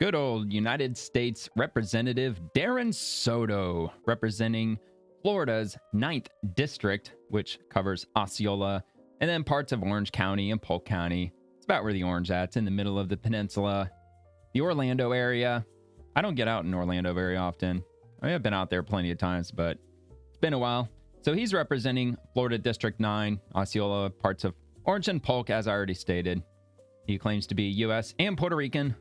good old United States Representative Darren Soto, representing Florida's 9th District, which covers Osceola and then parts of Orange County and Polk County. It's about where the orange at. It's in the middle of the peninsula. The Orlando area. I don't get out in Orlando very often. I mean, I've been out there plenty of times, but it's been a while. So he's representing Florida District 9, Osceola, parts of Orange and Polk, as I already stated. He claims to be U.S. and Puerto Rican.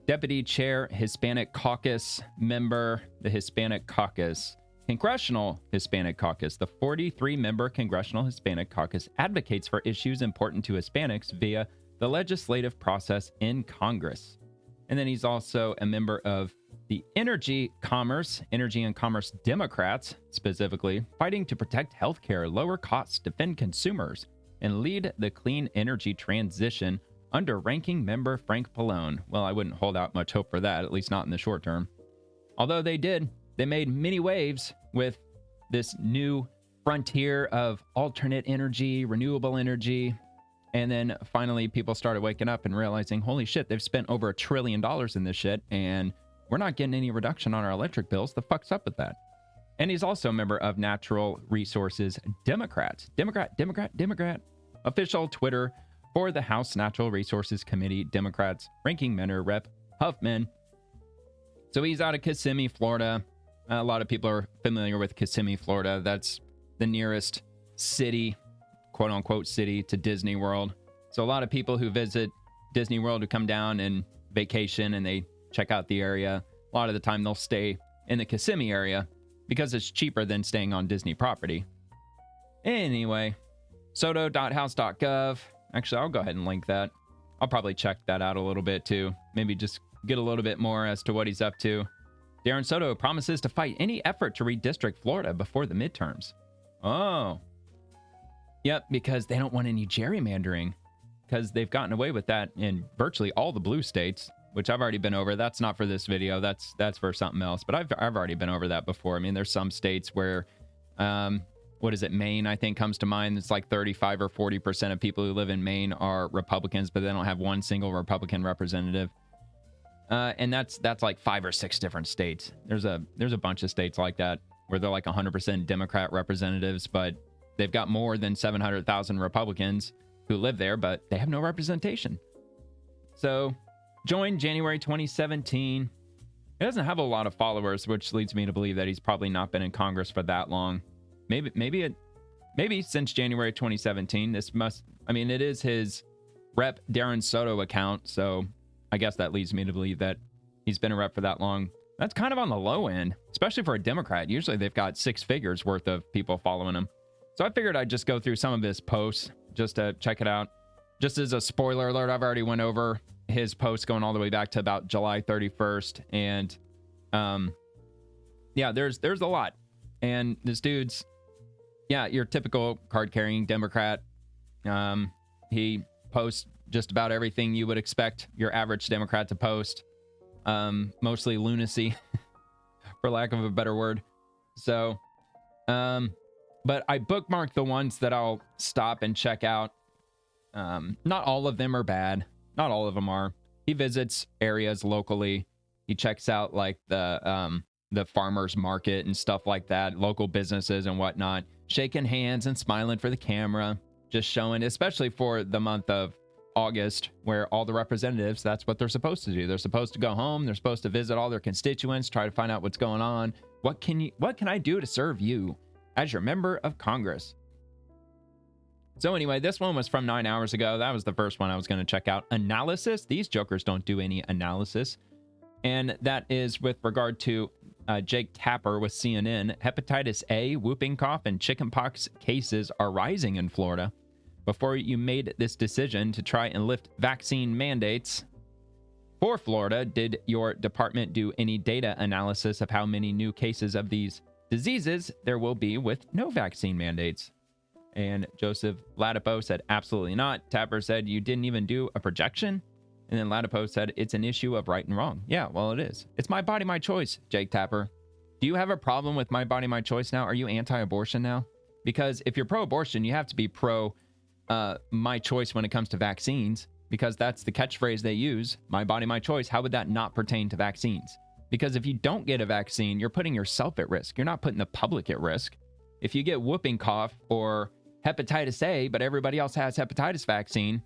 Deputy Chair, Hispanic Caucus member, the Hispanic Caucus. Congressional Hispanic Caucus. The 43-member Congressional Hispanic Caucus advocates for issues important to Hispanics via the legislative process in Congress. And then he's also a member of the Energy and Commerce Democrats, specifically, fighting to protect healthcare, lower costs, defend consumers, and lead the clean energy transition under ranking member Frank Pallone. Well, I wouldn't hold out much hope for that, at least not in the short term. Although they made many waves with this new frontier of alternate energy, renewable energy. And then finally, people started waking up and realizing, holy shit, they've spent over $1 trillion in this shit, and we're not getting any reduction on our electric bills. The fuck's up with that? And he's also a member of Natural Resources Democrats. Democrat. Official Twitter for the House Natural Resources Committee, Democrats, ranking member Rep Huffman. So he's out of Kissimmee, Florida. A lot of people are familiar with Kissimmee, Florida. That's the nearest city, quote unquote city, to Disney World. So a lot of people who visit Disney World who come down and vacation and they check out the area. A lot of the time they'll stay in the Kissimmee area because it's cheaper than staying on Disney property. Anyway, soto.house.gov. Actually, I'll go ahead and link that. I'll probably check that out a little bit too. Maybe just get a little bit more as to what he's up to. Darren Soto promises to fight any effort to redistrict Florida before the midterms. Oh. Yep, because they don't want any gerrymandering. Because they've gotten away with that in virtually all the blue states, which I've already been over. That's not for this video. That's for something else. But I've already been over that before. I mean, there's some states where, what is it? Maine, I think, comes to mind. It's like 35 or 40% of people who live in Maine are Republicans, but they don't have one single Republican representative. And that's like 5 or 6 different states. There's a bunch of states like that where they're like 100% Democrat representatives, but they've got more than 700,000 Republicans who live there, but they have no representation. So, joined January 2017. He doesn't have a lot of followers, which leads me to believe that he's probably not been in Congress for that long. Maybe since January 2017. It is his Rep Darren Soto account, so I guess that leads me to believe that he's been a rep for that long. That's kind of on the low end, especially for a Democrat. Usually they've got 6 figures worth of people following him. So I figured I'd just go through some of his posts just to check it out. Just as a spoiler alert, I've already went over his posts going all the way back to about July 31st. And yeah, there's a lot. And this dude's, yeah, your typical card-carrying Democrat. He posts just about everything you would expect your average Democrat to post. Mostly lunacy, for lack of a better word. So, but I bookmarked the ones that I'll stop and check out. Not all of them are bad. Not all of them are. He visits areas locally. He checks out like the farmers market and stuff like that, local businesses and whatnot, shaking hands and smiling for the camera, just showing, especially for the month of August, where all the representatives, that's what they're supposed to do. They're supposed to go home. They're supposed to visit all their constituents, try to find out what's going on. What can I do to serve you as your member of Congress? So anyway, this one was from 9 hours ago. That was the first one I was going to check out. Analysis. These jokers don't do any analysis. And that is with regard to Jake Tapper with CNN. Hepatitis A, whooping cough, and chickenpox cases are rising in Florida. Before you made this decision to try and lift vaccine mandates for Florida, did your department do any data analysis of how many new cases of these diseases there will be with no vaccine mandates? And Joseph Latipo said, absolutely not. Tapper said, you didn't even do a projection? And then Latipo said, it's an issue of right and wrong. Yeah, well, it is. It's my body, my choice, Jake Tapper. Do you have a problem with my body, my choice now? Are you anti-abortion now? Because if you're pro-abortion, you have to be pro my choice when it comes to vaccines. because that's the catchphrase they use. My body, my choice. How would that not pertain to vaccines? Because if you don't get a vaccine, you're putting yourself at risk. You're not putting the public at risk. If you get whooping cough or hepatitis A, but everybody else has hepatitis vaccine,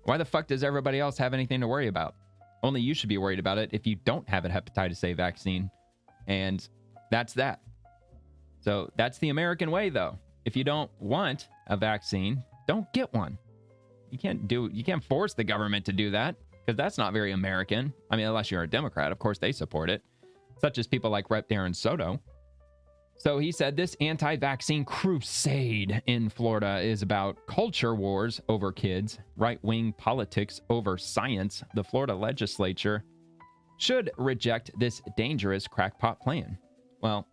why the fuck does everybody else have anything to worry about? Only you should be worried about it if you don't have a hepatitis A vaccine. And that's that. So that's the American way, though. If you don't want a vaccine, don't get one. You can't force the government to do that, because that's not very American. I mean, unless you're a Democrat, of course they support it, such as people like Rep Darren Soto. So he said this anti-vaccine crusade in Florida is about culture wars over kids, right-wing politics over science. The Florida legislature should reject this dangerous crackpot plan. Well,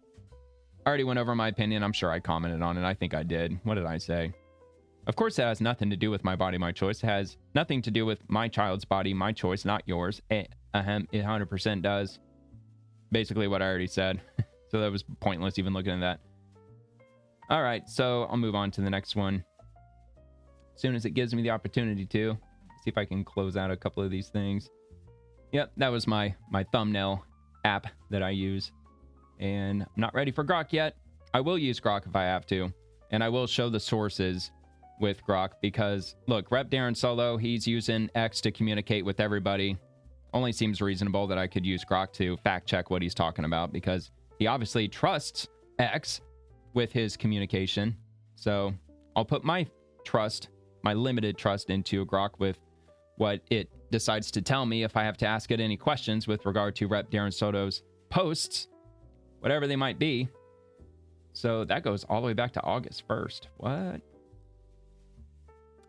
I already went over my opinion. I'm sure I commented on it. I think I did. What did I say? Of course, it has nothing to do with my body, my choice. It has nothing to do with my child's body, my choice, not yours. It 100% does. Basically what I already said. So that was pointless even looking at that. All right, so I'll move on to the next one as soon as it gives me the opportunity to. See if I can close out a couple of these things. Yep, that was my thumbnail app that I use. And I'm not ready for Grok yet. I will use Grok if I have to. And I will show the sources with Grok because, look, Rep Darren Soto, he's using X to communicate with everybody. Only seems reasonable that I could use Grok to fact check what he's talking about because he obviously trusts X with his communication. So I'll put my trust, my limited trust into Grok with what it decides to tell me if I have to ask it any questions with regard to Rep Darren Soto's posts, whatever they might be. So that goes all the way back to August 1st. What?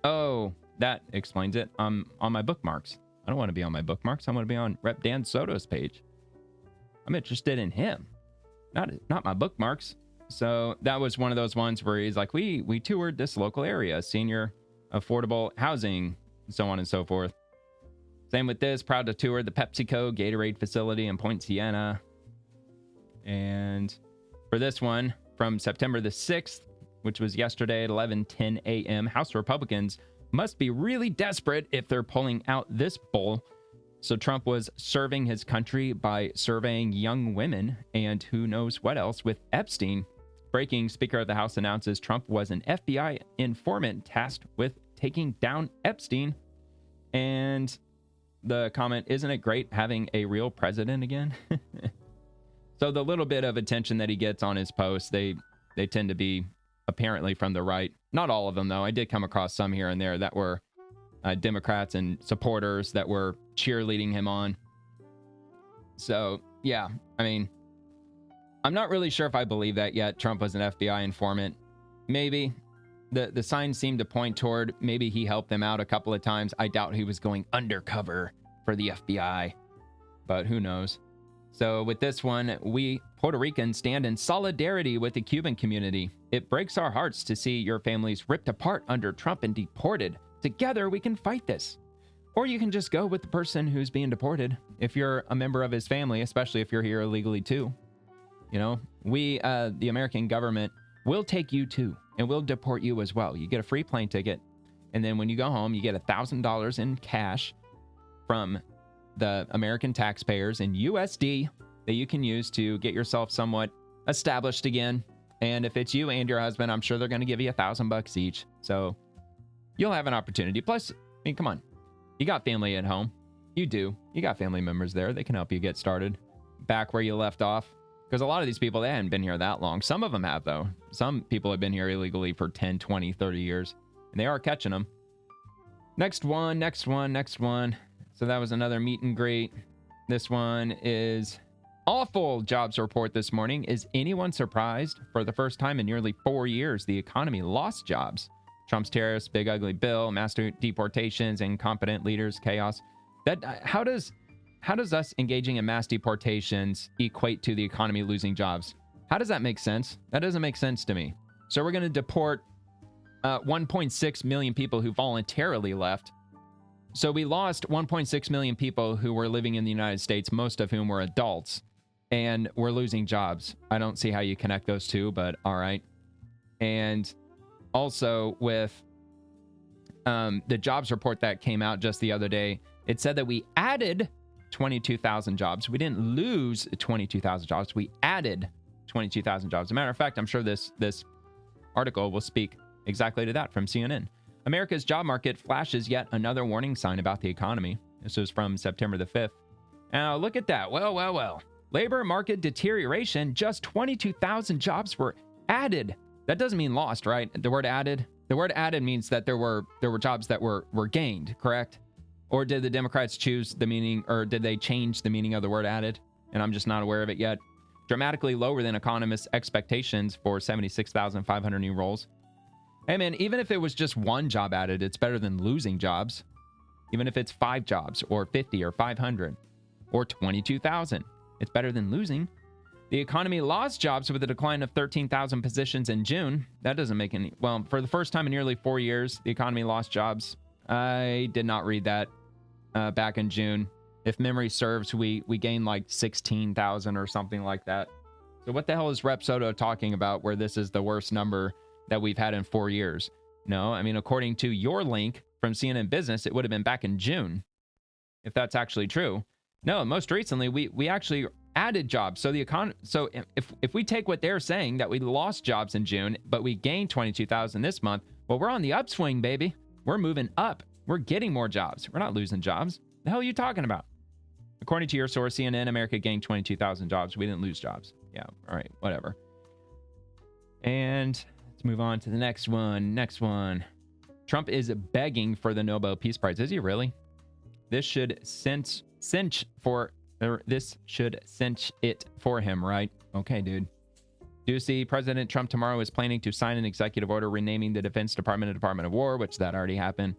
Oh, that explains it. I'm on my bookmarks. I don't want to be on my bookmarks. I want to be on Rep Dan Soto's page. I'm interested in him, not my bookmarks. So that was one of those ones where he's like, we toured this local area, senior affordable housing, so on and so forth. Same with this, proud to tour the PepsiCo Gatorade facility in Point Siena. And for this one, from September the 6th, which was yesterday at 11:10 a.m., House Republicans must be really desperate if they're pulling out this bull. So Trump was serving his country by surveying young women and who knows what else with Epstein. Breaking, Speaker of the House announces Trump was an FBI informant tasked with taking down Epstein. And the comment, isn't it great having a real president again? So the little bit of attention that he gets on his posts, they tend to be apparently from the right. Not all of them, though. I did come across some here and there that were Democrats and supporters that were cheerleading him on. So, yeah, I mean, I'm not really sure if I believe that yet. Trump was an FBI informant. Maybe. The signs seem to point toward maybe he helped them out a couple of times. I doubt he was going undercover for the FBI, but who knows? So with this one, we Puerto Ricans stand in solidarity with the Cuban community. It breaks our hearts to see your families ripped apart under Trump and deported. Together, we can fight this. Or you can just go with the person who's being deported if you're a member of his family, especially if you're here illegally too. You know, we, the American government, will take you too, and we'll deport you as well. You get a free plane ticket, and then when you go home, you get $1,000 in cash from the American taxpayers in USD that you can use to get yourself somewhat established again. And if it's you and your husband, I'm sure they're going to give you $1,000 each. So you'll have an opportunity. Plus, I mean, come on, you got family at home. You do. You got family members there. They can help you get started back where you left off. Because a lot of these people, they hadn't been here that long. Some of them have, though. Some people have been here illegally for 10, 20, 30 years. And they are catching them. Next one. So that was another meet and greet. This one is awful jobs report this morning. Is anyone surprised? For the first time in nearly 4 years, the economy lost jobs. Trump's tariffs, big ugly bill, mass deportations, incompetent leaders, chaos. How does us engaging in mass deportations equate to the economy losing jobs? How does that make sense? That doesn't make sense to me. So we're going to deport 1.6 million people who voluntarily left. So we lost 1.6 million people who were living in the United States, most of whom were adults, and we're losing jobs. I don't see how you connect those two, but all right. And also with the jobs report that came out just the other day, it said that we added 22,000 jobs. We didn't lose 22,000 jobs. We added 22,000 jobs. As a matter of fact, I'm sure this article will speak exactly to that from CNN. America's job market flashes yet another warning sign about the economy. This was from September the 5th. Now, look at that. Well. Labor market deterioration. Just 22,000 jobs were added. That doesn't mean lost, right? The word added means that there were jobs that were gained, correct? Or did the Democrats choose the meaning, or did they change the meaning of the word added? And I'm just not aware of it yet. Dramatically lower than economists' expectations for 76,500 new roles. Hey man, even if it was just one job added, it's better than losing jobs. Even if it's 5 jobs, or 50, or 500, or 22,000, it's better than losing. The economy lost jobs with a decline of 13,000 positions in June. That doesn't make any... Well, for the first time in nearly 4 years, the economy lost jobs. I did not read that back in June. If memory serves, we gained like 16,000 or something like that. So what the hell is Rep Soto talking about where this is the worst number that we've had in 4 years? No, I mean, according to your link from CNN Business, it would have been back in June, if that's actually true. No, most recently, we actually added jobs. So so if we take what they're saying, that we lost jobs in June, but we gained 22,000 this month, well, we're on the upswing, baby. We're moving up. We're getting more jobs. We're not losing jobs. The hell are you talking about? According to your source, CNN, America gained 22,000 jobs. We didn't lose jobs. Yeah, all right, whatever. And let's move on to the next one. Trump is begging for the Nobel Peace Prize. Is he really? This should cinch it for him, right? Okay, dude. Do you see President Trump tomorrow is planning to sign an executive order renaming the Defense Department a Department of War, which that already happened.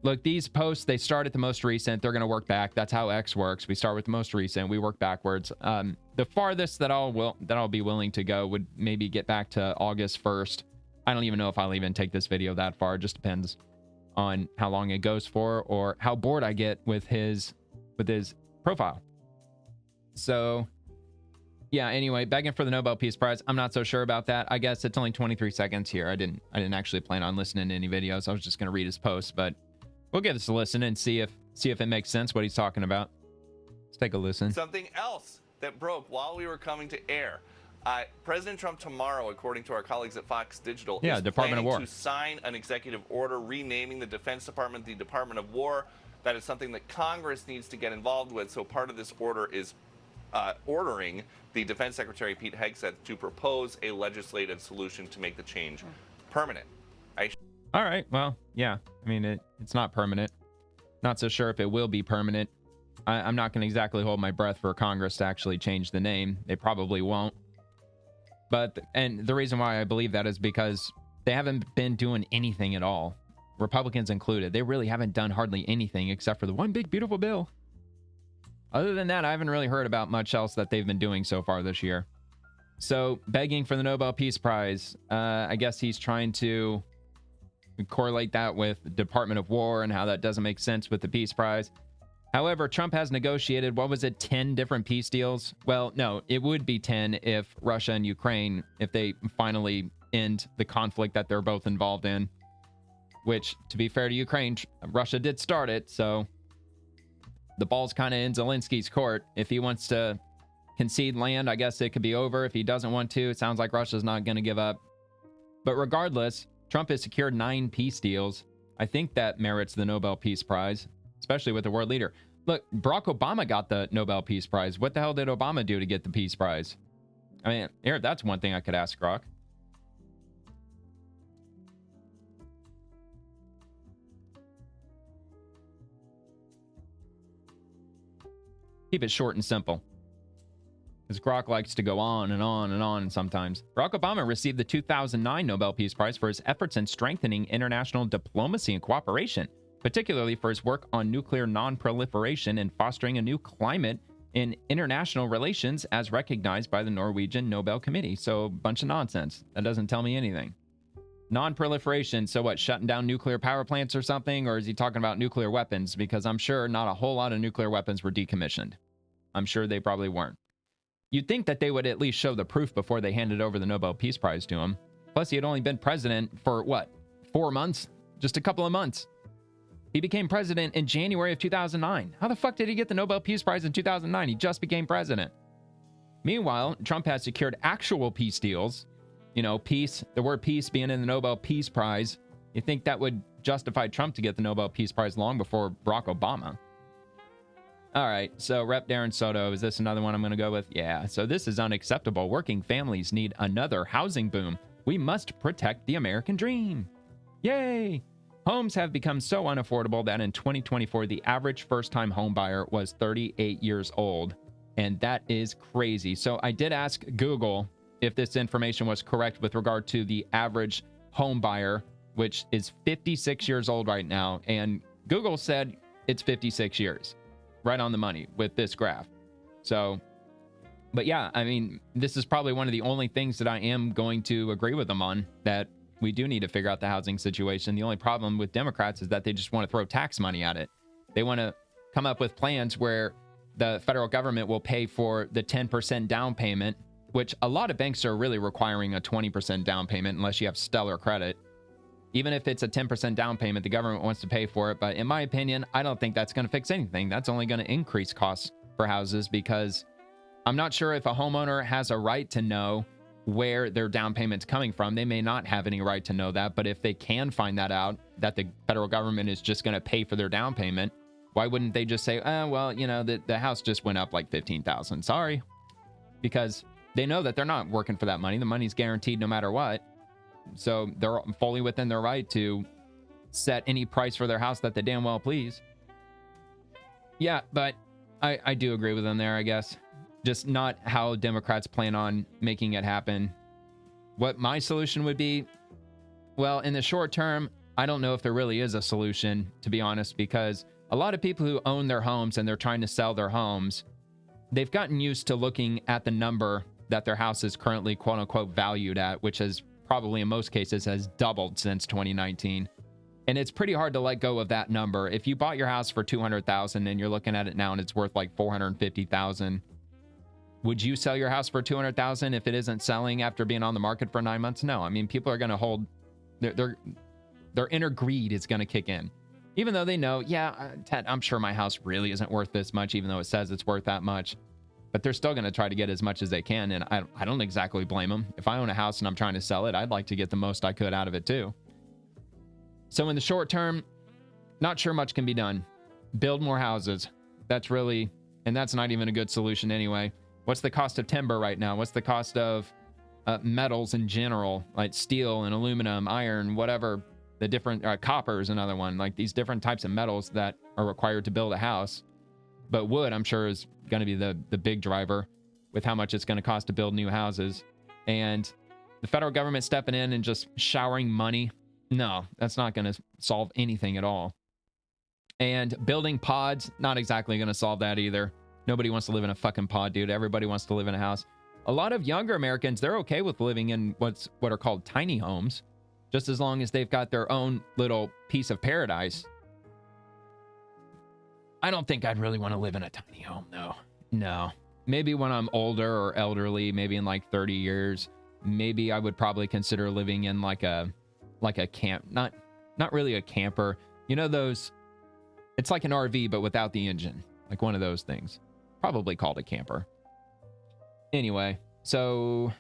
Look, these posts, they start at the most recent. They're going to work back. That's how X works. We start with the most recent. We work backwards. The farthest that I'll be willing to go would maybe get back to August 1st. I don't even know if I'll even take this video that far. It just depends on how long it goes for or how bored I get with his profile. So yeah, anyway, begging for the Nobel Peace Prize. I'm not so sure about that. I guess it's only 23 seconds here. I didn't actually plan on listening to any videos. I was just going to read his posts, but we'll give this a listen and see if it makes sense what he's talking about. Let's take a listen. Something else that broke while we were coming to air. President Trump tomorrow, according to our colleagues at Fox Digital, is Department of War, to sign an executive order renaming the Defense Department the Department of War. That is something that Congress needs to get involved with. So part of this order is ordering the Defense Secretary Pete Hegseth to propose a legislative solution to make the change permanent. All right. Well, yeah. I mean, it's not permanent. Not so sure if it will be permanent. I'm not going to exactly hold my breath for Congress to actually change the name. They probably won't. And the reason why I believe that is because they haven't been doing anything at all. Republicans included. They really haven't done hardly anything except for the one big beautiful bill. Other than that, I haven't really heard about much else that they've been doing so far this year. So begging for the Nobel Peace Prize, I guess he's trying to correlate that with the Department of War and how that doesn't make sense with the Peace Prize. However, Trump has negotiated, 10 different peace deals? Well, no, it would be 10 if Russia and Ukraine, if they finally end the conflict that they're both involved in. Which, to be fair to Ukraine, Russia did start it, so the ball's kind of in Zelensky's court. If he wants to concede land, I guess it could be over. If he doesn't want to, it sounds like Russia's not going to give up. But regardless, Trump has secured 9 peace deals. I think that merits the Nobel Peace Prize, especially with the world leader. Look, Barack Obama got the Nobel Peace Prize. What the hell did Obama do to get the Peace Prize? I mean, here, that's one thing I could ask Grok. Keep it short and simple, because Grok likes to go on and on and on sometimes. Barack Obama received the 2009 Nobel Peace Prize for his efforts in strengthening international diplomacy and cooperation, particularly for his work on nuclear non-proliferation and fostering a new climate in international relations as recognized by the Norwegian Nobel Committee. So, bunch of nonsense. That doesn't tell me anything. Non-proliferation, so what, shutting down nuclear power plants or something? Or is he talking about nuclear weapons? Because I'm sure not a whole lot of nuclear weapons were decommissioned. I'm sure they probably weren't. You'd think that they would at least show the proof before they handed over the Nobel Peace Prize to him. Plus, he had only been president for, 4 months? Just a couple of months. He became president in January of 2009. How the fuck did he get the Nobel Peace Prize in 2009? He just became president. Meanwhile, Trump has secured actual peace deals. You know, peace, the word peace being in the Nobel Peace Prize. You think that would justify Trump to get the Nobel Peace Prize long before Barack Obama? All right, so Rep Darren Soto, is this another one I'm going to go with? Yeah, so this is unacceptable. Working families need another housing boom. We must protect the American dream. Yay! Homes have become so unaffordable that in 2024, the average first-time home buyer was 38 years old. And that is crazy. So I did ask Google if this information was correct with regard to the average home buyer, which is 56 years old right now. And Google said it's 56 years. Right on the money with this graph. So, but yeah, I mean, this is probably one of the only things that I am going to agree with them on, that we do need to figure out the housing situation. The only problem with Democrats is that they just want to throw tax money at it. They want to come up with plans where the federal government will pay for the 10% down payment, which a lot of banks are really requiring a 20% down payment unless you have stellar credit. Even if it's a 10% down payment, the government wants to pay for it. But in my opinion, I don't think that's going to fix anything. That's only going to increase costs for houses, because I'm not sure if a homeowner has a right to know where their down payment's coming from. They may not have any right to know that. But if they can find that out, that the federal government is just going to pay for their down payment, why wouldn't they just say, well, you know, the house just went up like $15,000. Sorry. Because they know that they're not working for that money. The money's guaranteed no matter what. So they're fully within their right to set any price for their house that they damn well please. Yeah, but I do agree with them there, I guess. Just not how Democrats plan on making it happen. What my solution would be, well, in the short term, I don't know if there really is a solution, to be honest, because a lot of people who own their homes and they're trying to sell their homes, they've gotten used to looking at the number that their house is currently quote unquote valued at, which is probably in most cases has doubled since 2019. And it's pretty hard to let go of that number. If you bought your house for $200,000 and you're looking at it now and it's worth like $450,000, would you sell your house for $200,000 if it isn't selling after being on the market for 9 months? No. I mean, people are going to hold their inner greed is going to kick in. Even though they know, yeah, Ted, I'm sure my house really isn't worth this much, even though it says it's worth that much. But they're still going to try to get as much as they can, and I don't exactly blame them. If I own a house and I'm trying to sell it, I'd like to get the most I could out of it too. So in the short term, not sure much can be done. Build more houses. That's really, and that's not even a good solution anyway. What's the cost of timber right now? What's the cost of metals in general, like steel and aluminum, iron, whatever, the different, copper is another one, like these different types of metals that are required to build a house. But wood, I'm sure, is going to be the big driver with how much it's going to cost to build new houses. And the federal government stepping in and just showering money, no, that's not going to solve anything at all. And building pods, not exactly going to solve that either. Nobody wants to live in a fucking pod, dude. Everybody wants to live in a house. A lot of younger Americans, they're okay with living in what are called tiny homes, just as long as they've got their own little piece of paradise. I don't think I'd really want to live in a tiny home, though. No. Maybe when I'm older or elderly, maybe in like 30 years, maybe I would probably consider living in like a camp, not really a camper. You know those, it's like an RV, but without the engine, like one of those things. Probably called a camper. Anyway, so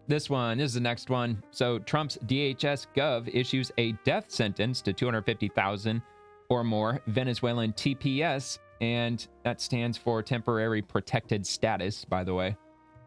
this is the next one. So Trump's DHS Gov issues a death sentence to 250,000 or more Venezuelan TPS, and that stands for temporary protected status, by the way,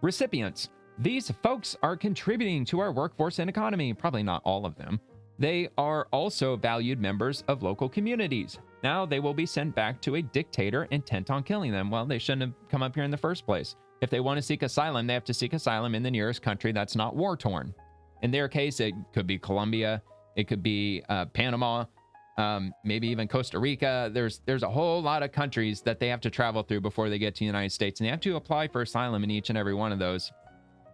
recipients. These folks are contributing to our workforce and economy. Probably not all of them. They are also valued members of local communities. Now they will be sent back to a dictator intent on killing them. Well, they shouldn't have come up here in the first place. If they want to seek asylum, they have to seek asylum in the nearest country that's not war-torn. In their case, it could be Colombia, it could be Panama, maybe even Costa Rica. There's a whole lot of countries that they have to travel through before they get to the United States, and they have to apply for asylum in each and every one of those.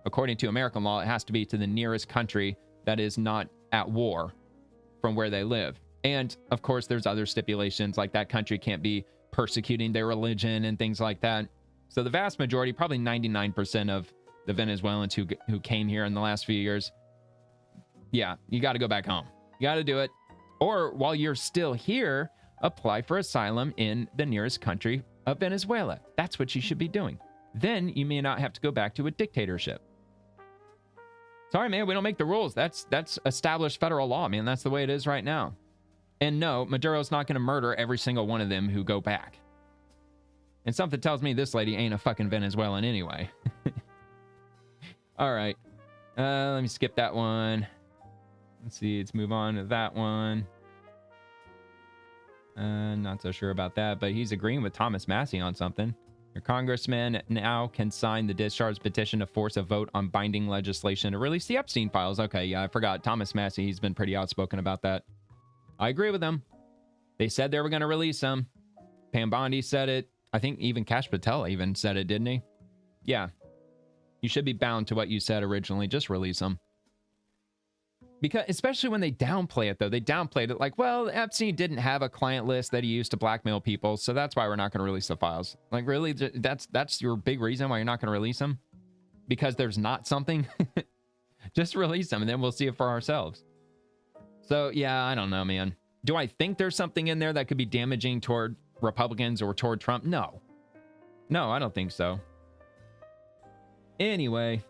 According to American law, it has to be to the nearest country that is not at war from where they live. And of course, there's other stipulations, like that country can't be persecuting their religion and things like that. So the vast majority, probably 99% of the Venezuelans who came here in the last few years, yeah, you got to go back home. You got to do it. Or while you're still here, apply for asylum in the nearest country of Venezuela. That's what you should be doing. Then you may not have to go back to a dictatorship. Sorry, man, we don't make the rules. That's established federal law, man. That's the way it is right now. And no, Maduro's not going to murder every single one of them who go back. And something tells me this lady ain't a fucking Venezuelan anyway. All right. Let me skip that one. Let's see. Let's move on to that one. Not so sure about that, but he's agreeing with Thomas Massey on something. Your congressman now can sign the discharge petition to force a vote on binding legislation to release the Epstein files. Okay, yeah, I forgot. Thomas Massey, he's been pretty outspoken about that. I agree with them. They said they were going to release them. Pam Bondi said it. I think even Kash Patel even said it, didn't he? Yeah. You should be bound to what you said originally. Just release them. Because, especially when they downplay it, though. They downplayed it like, well, Epstein didn't have a client list that he used to blackmail people, so that's why we're not going to release the files. Like, really? That's your big reason why you're not going to release them? Because there's not something? Just release them, and then we'll see it for ourselves. So, yeah, I don't know, man. Do I think there's something in there that could be damaging toward Republicans or toward Trump? No. No, I don't think so. Anyway,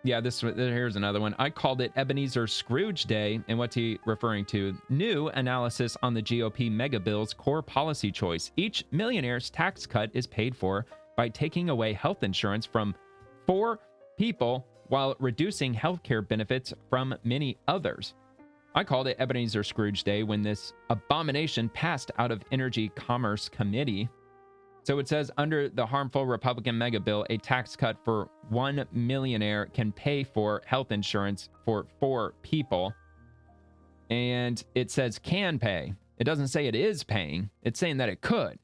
yeah, here's another one. I called it Ebenezer Scrooge Day, and what's he referring to? New analysis on the GOP mega bill's core policy choice. Each millionaire's tax cut is paid for by taking away health insurance from 4 people while reducing healthcare benefits from many others. I called it Ebenezer Scrooge Day when this abomination passed out of Energy Commerce Committee. So it says, under the harmful Republican mega bill, a tax cut for 1 millionaire can pay for health insurance for 4 people. And it says can pay. It doesn't say it is paying. It's saying that it could.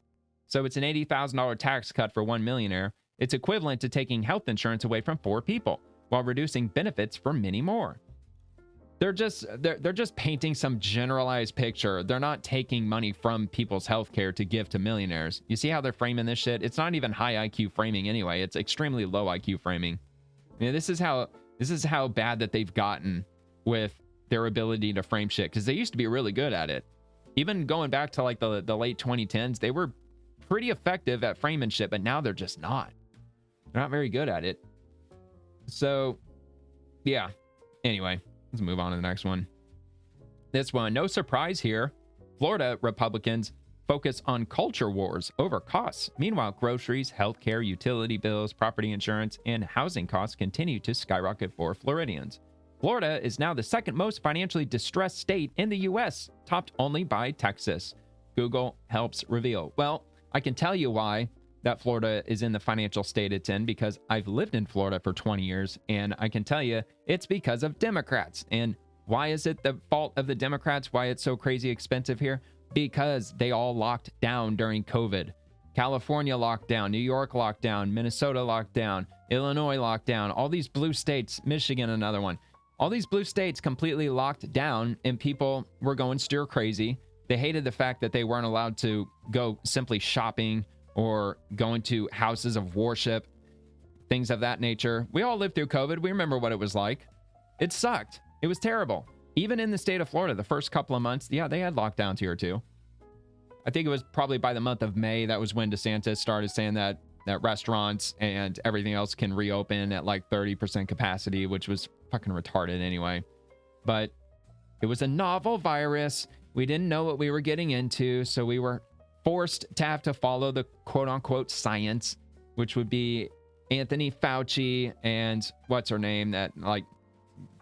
So it's an $80,000 tax cut for 1 millionaire. It's equivalent to taking health insurance away from 4 people while reducing benefits for many more. They're just painting some generalized picture. They're not taking money from people's healthcare to give to millionaires. You see how they're framing this shit? It's not even high IQ framing anyway. It's extremely low IQ framing. I mean, this is how bad that they've gotten with their ability to frame shit, because they used to be really good at it. Even going back to like the late 2010s, they were pretty effective at framing shit, but now they're just not. They're not very good at it. So, yeah. Anyway. Let's move on to the next one. This one, no surprise here. Florida Republicans focus on culture wars over costs. Meanwhile, groceries, healthcare, utility bills, property insurance, and housing costs continue to skyrocket for Floridians. Florida is now the second most financially distressed state in the U.S., topped only by Texas. Google helps reveal. Well, I can tell you why that Florida is in the financial state it's in, because I've lived in Florida for 20 years, and I can tell you it's because of Democrats. And why is it the fault of the Democrats? Why it's so crazy expensive here? Because they all locked down during COVID. California locked down, New York locked down, Minnesota locked down, Illinois locked down, all these blue states, Michigan, another one. All these blue states completely locked down, and people were going stir crazy. They hated the fact that they weren't allowed to go simply shopping or going to houses of worship, things of that nature. We all lived through COVID. We remember what it was like. It sucked. It was terrible. Even in the state of Florida, the first couple of months, yeah, they had lockdowns here too. I think it was probably by the month of May, that was when DeSantis started saying that restaurants and everything else can reopen at like 30% capacity, which was fucking retarded anyway. But it was a novel virus. We didn't know what we were getting into, so we were forced to have to follow the quote-unquote science, which would be Anthony Fauci and what's her name, that like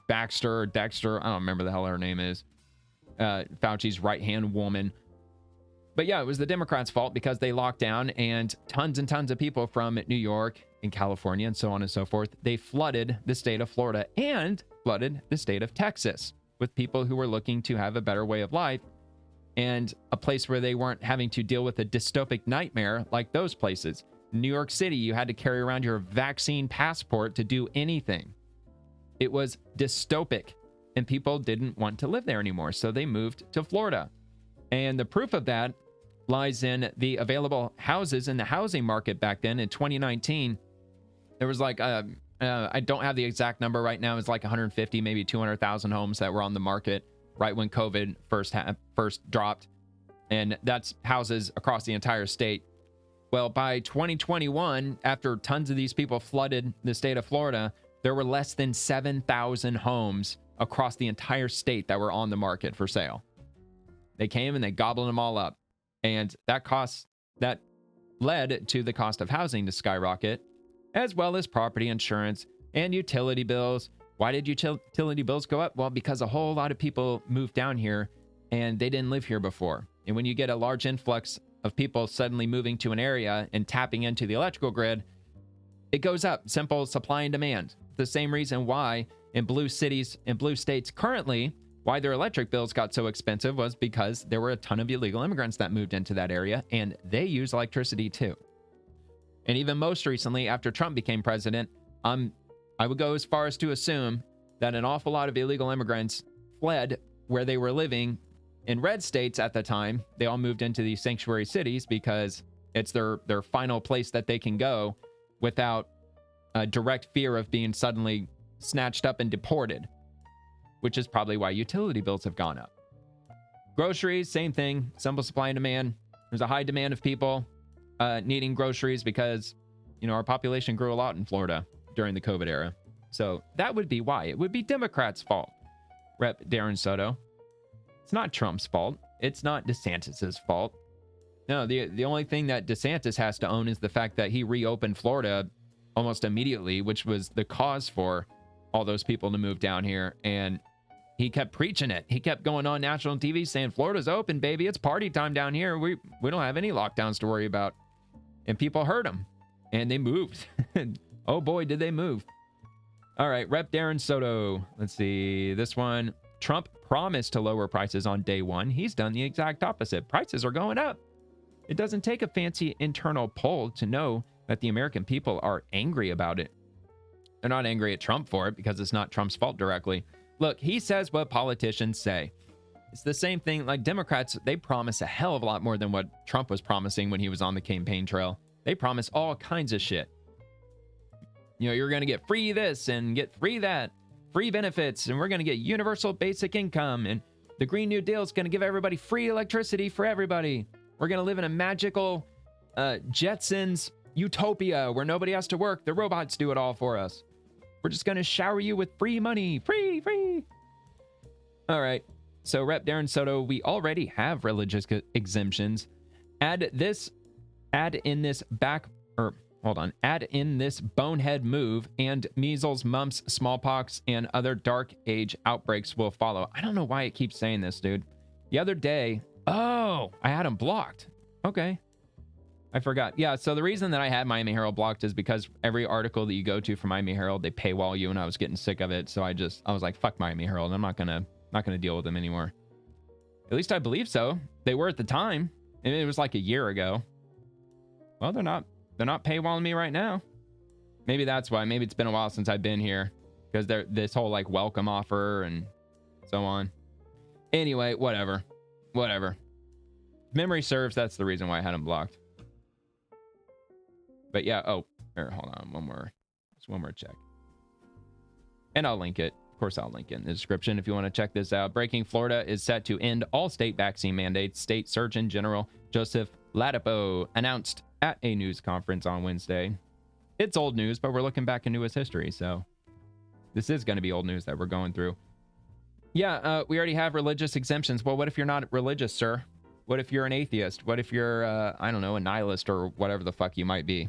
Baxter or Dexter, I don't remember the hell her name is, Fauci's right-hand woman. But yeah, it was the Democrats' fault because they locked down, and tons of people from New York and California and so on and so forth, they flooded the state of Florida and flooded the state of Texas with people who were looking to have a better way of life and a place where they weren't having to deal with a dystopic nightmare like those places. New York City, you had to carry around your vaccine passport to do anything. It was dystopic, and people didn't want to live there anymore, so they moved to Florida. And the proof of that lies in the available houses in the housing market back then in 2019. There was like, I don't have the exact number right now. It's like 150, maybe 200,000 homes that were on the market right when COVID first dropped. And that's houses across the entire state. Well, by 2021, after tons of these people flooded the state of Florida, there were less than 7,000 homes across the entire state that were on the market for sale. They came and they gobbled them all up. And that led to the cost of housing to skyrocket, as well as property insurance and utility bills. Why did utility bills go up? Well, because a whole lot of people moved down here and they didn't live here before. And when you get a large influx of people suddenly moving to an area and tapping into the electrical grid, it goes up. Simple supply and demand. The same reason why in blue cities and blue states currently, why their electric bills got so expensive was because there were a ton of illegal immigrants that moved into that area, and they use electricity too. And even most recently, after Trump became president, I would go as far as to assume that an awful lot of illegal immigrants fled where they were living in red states at the time. They all moved into these sanctuary cities because it's their final place that they can go without a direct fear of being suddenly snatched up and deported, which is probably why utility bills have gone up. Groceries, same thing, simple supply and demand. There's a high demand of people needing groceries because, our population grew a lot in Florida during the COVID era. So that would be why. It would be Democrats' fault. Rep Darren Soto. It's not Trump's fault. It's not DeSantis's fault. No, the only thing that DeSantis has to own is the fact that he reopened Florida almost immediately, which was the cause for all those people to move down here. And he kept preaching it. He kept going on national TV saying, Florida's open, baby. It's party time down here. We don't have any lockdowns to worry about. And people heard him. And they moved. Oh boy, did they move. All right, Rep Darren Soto. Let's see. This one. Trump promised to lower prices on day one. He's done the exact opposite. Prices are going up. It doesn't take a fancy internal poll to know that the American people are angry about it. They're not angry at Trump for it because it's not Trump's fault directly. Look, he says what politicians say. It's the same thing. Like Democrats, they promise a hell of a lot more than what Trump was promising when he was on the campaign trail. They promise all kinds of shit. You're going to get free this and get free that, free benefits, and we're going to get universal basic income, and the Green New Deal is going to give everybody free electricity for everybody. We're going to live in a magical Jetsons utopia where nobody has to work. The robots do it all for us. We're just going to shower you with free money. Free. All right. So Rep Darren Soto, we already have religious exemptions. Add in this bonehead move and measles, mumps, smallpox, and other dark age outbreaks will follow. I don't know why it keeps saying this, dude. The other day, I had him blocked. Okay. I forgot. Yeah, so the reason that I had Miami Herald blocked is because every article that you go to from Miami Herald, they paywall you, and I was getting sick of it. So I was like, fuck Miami Herald. I'm not gonna deal with them anymore. At least I believe so. They were at the time. And it was like a year ago. Well, they're not paywalling me right now. Maybe that's why. Maybe it's been a while since I've been here. Because they're this whole like welcome offer and so on. Anyway, whatever. Memory serves, that's the reason why I had them blocked. But yeah, hold on, one more check. And I'll link it. Of course, I'll link it in the description if you want to check this out. Breaking: Florida is set to end all state vaccine mandates. State Surgeon General Joseph Ladapo announced at a news conference on Wednesday. It's old news, but we're looking back into his history, so this is going to be old news that we're going through. Yeah, we already have religious exemptions. Well, what if you're not religious, sir? What if you're an atheist? What if you're, a nihilist or whatever the fuck you might be?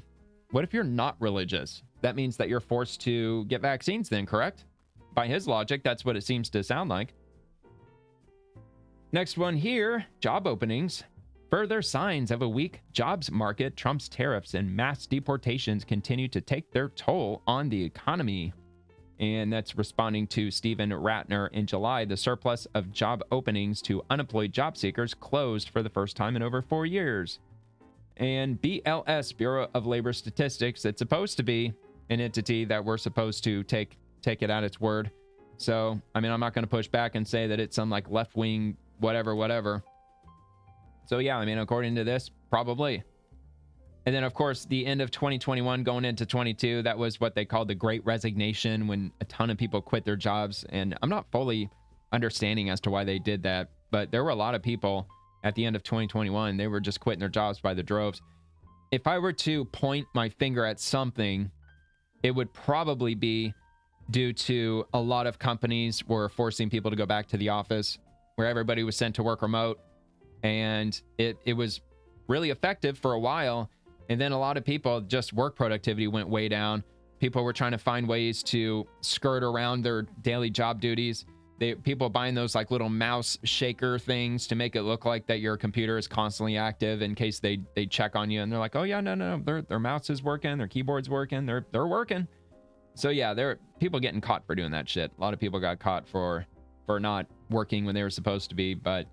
What if you're not religious? That means that you're forced to get vaccines then, correct? By his logic, that's what it seems to sound like. Next one here, job openings. Further signs of a weak jobs market. Trump's tariffs and mass deportations continue to take their toll on the economy. And that's responding to Stephen Ratner in July. The surplus of job openings to unemployed job seekers closed for the first time in over 4 years. And BLS, Bureau of Labor Statistics, it's supposed to be an entity that we're supposed to take it at its word. So, I'm not going to push back and say that it's some like left-wing whatever. So yeah, according to this, probably. And then, of course, the end of 2021 going into 22, that was what they called the Great Resignation, when a ton of people quit their jobs. And I'm not fully understanding as to why they did that, but there were a lot of people at the end of 2021. They were just quitting their jobs by the droves. If I were to point my finger at something, it would probably be due to a lot of companies were forcing people to go back to the office, where everybody was sent to work remote. And it was really effective for a while. And then a lot of people, just work productivity went way down. People were trying to find ways to skirt around their daily job duties. People buying those like little mouse shaker things to make it look like that your computer is constantly active in case they check on you, and they're like, oh yeah, no, their mouse is working, their keyboard's working, they're working. So yeah, there are people getting caught for doing that shit. A lot of people got caught for not working when they were supposed to be, but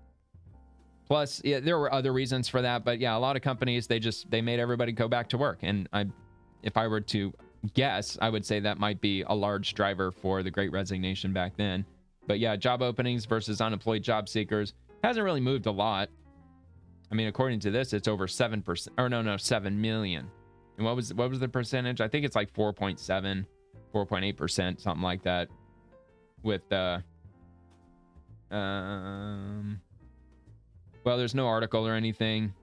plus yeah, there were other reasons for that. But yeah, a lot of companies, they made everybody go back to work. And if I were to guess, I would say that might be a large driver for the Great Resignation back then. But yeah, job openings versus unemployed job seekers hasn't really moved a lot. I mean, according to this, it's over 7%, or no, 7 million. And what was the percentage? I think it's like 4.7, 4.8%, something like that. With well, there's no article or anything,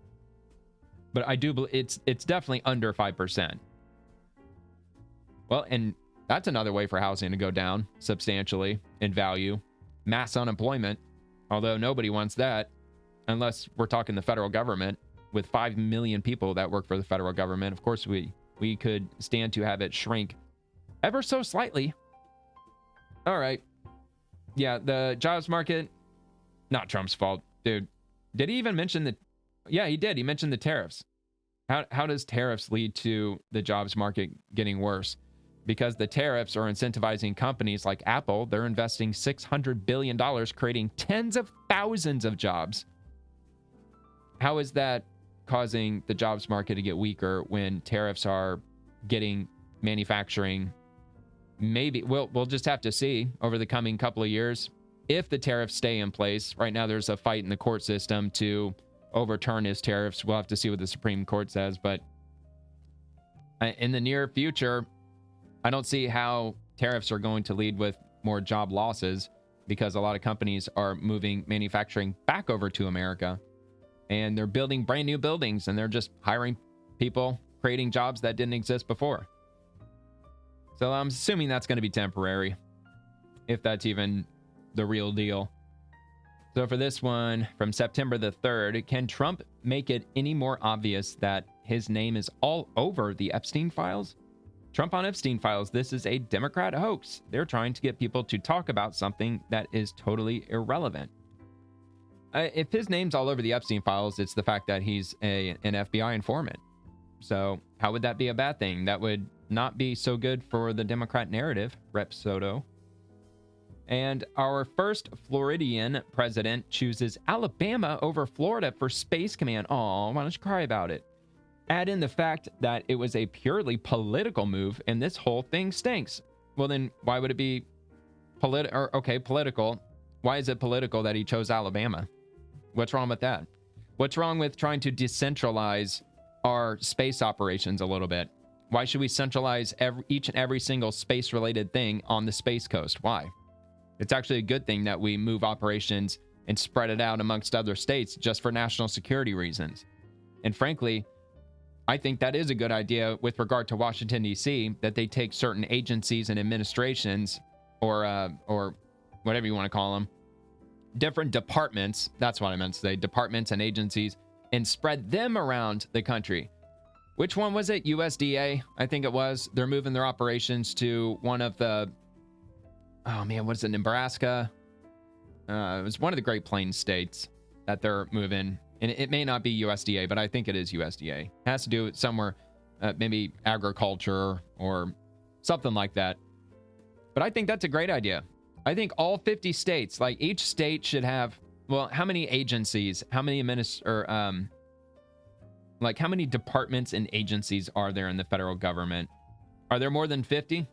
but I do believe it's definitely under 5%. Well, and that's another way for housing to go down substantially in value. Mass unemployment, although nobody wants that unless we're talking the federal government with 5 million people that work for the federal government. Of course, we could stand to have it shrink ever so slightly. All right. Yeah, the jobs market, not Trump's fault, dude. Did he even mention the... Yeah, he did. He mentioned the tariffs. How does tariffs lead to the jobs market getting worse? Because the tariffs are incentivizing companies like Apple. They're investing $600 billion, creating tens of thousands of jobs. How is that causing the jobs market to get weaker when tariffs are getting manufacturing? Maybe we'll just have to see over the coming couple of years if the tariffs stay in place. Right now, there's a fight in the court system to overturn his tariffs. We'll have to see what the Supreme Court says. But in the near future, I don't see how tariffs are going to lead with more job losses, because a lot of companies are moving manufacturing back over to America, and they're building brand new buildings, and they're just hiring people, creating jobs that didn't exist before. So I'm assuming that's going to be temporary, if that's even the real deal. So for this one, from September the 3rd, can Trump make it any more obvious that his name is all over the Epstein files? Trump on Epstein files. This is a Democrat hoax. They're trying to get people to talk about something that is totally irrelevant. If his name's all over the Epstein files, it's the fact that he's an FBI informant. So how would that be a bad thing? That would not be so good for the Democrat narrative, Rep Soto. And our first Floridian president chooses Alabama over Florida for Space Command. Aw, why don't you cry about it? Add in the fact that it was a purely political move, and this whole thing stinks. Well, then why would it be political? Why is it political that he chose Alabama? What's wrong with that? What's wrong with trying to decentralize our space operations a little bit? Why should we centralize each and every single space-related thing on the Space Coast? Why? It's actually a good thing that we move operations and spread it out amongst other states just for national security reasons. And frankly, I think that is a good idea with regard to Washington, D.C., that they take certain agencies and administrations, or whatever you want to call them, different departments, that's what I meant to say, departments and agencies, and spread them around the country. Which one was it? USDA, I think it was. They're moving their operations to one of the, oh man, what is it, Nebraska? It was one of the Great Plains states that they're moving. And it may not be USDA, but I think it is USDA. It has to do with somewhere, maybe agriculture or something like that. But I think that's a great idea. I think all 50 states, like each state should have, well, how many agencies, how many like how many departments and agencies are there in the federal government? Are there more than 50?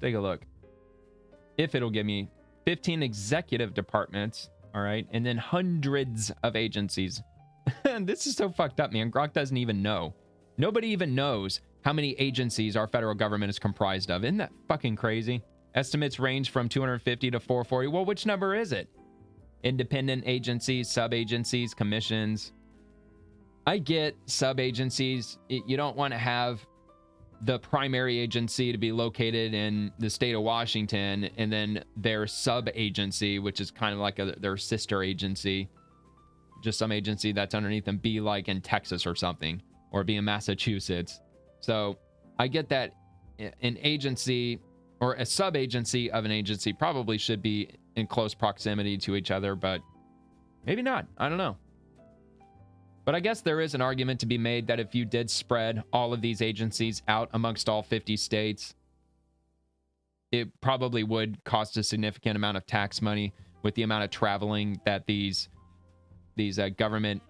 Take a look. If it'll give me 15 executive departments, all right, and then hundreds of agencies. This is so fucked up, man. Grok doesn't even know. Nobody even knows how many agencies our federal government is comprised of. Isn't that fucking crazy? Estimates range from 250 to 440. Well, which number is it? Independent agencies, sub-agencies, commissions. I get sub-agencies. You don't want to have the primary agency to be located in the state of Washington, and then their sub-agency, which is kind of like their sister agency, just some agency that's underneath them, be like in Texas or something, or be in Massachusetts. So I get that an agency or a sub-agency of an agency probably should be in close proximity to each other, but maybe not. I don't know. But I guess there is an argument to be made that if you did spread all of these agencies out amongst all 50 states, it probably would cost a significant amount of tax money with the amount of traveling that these government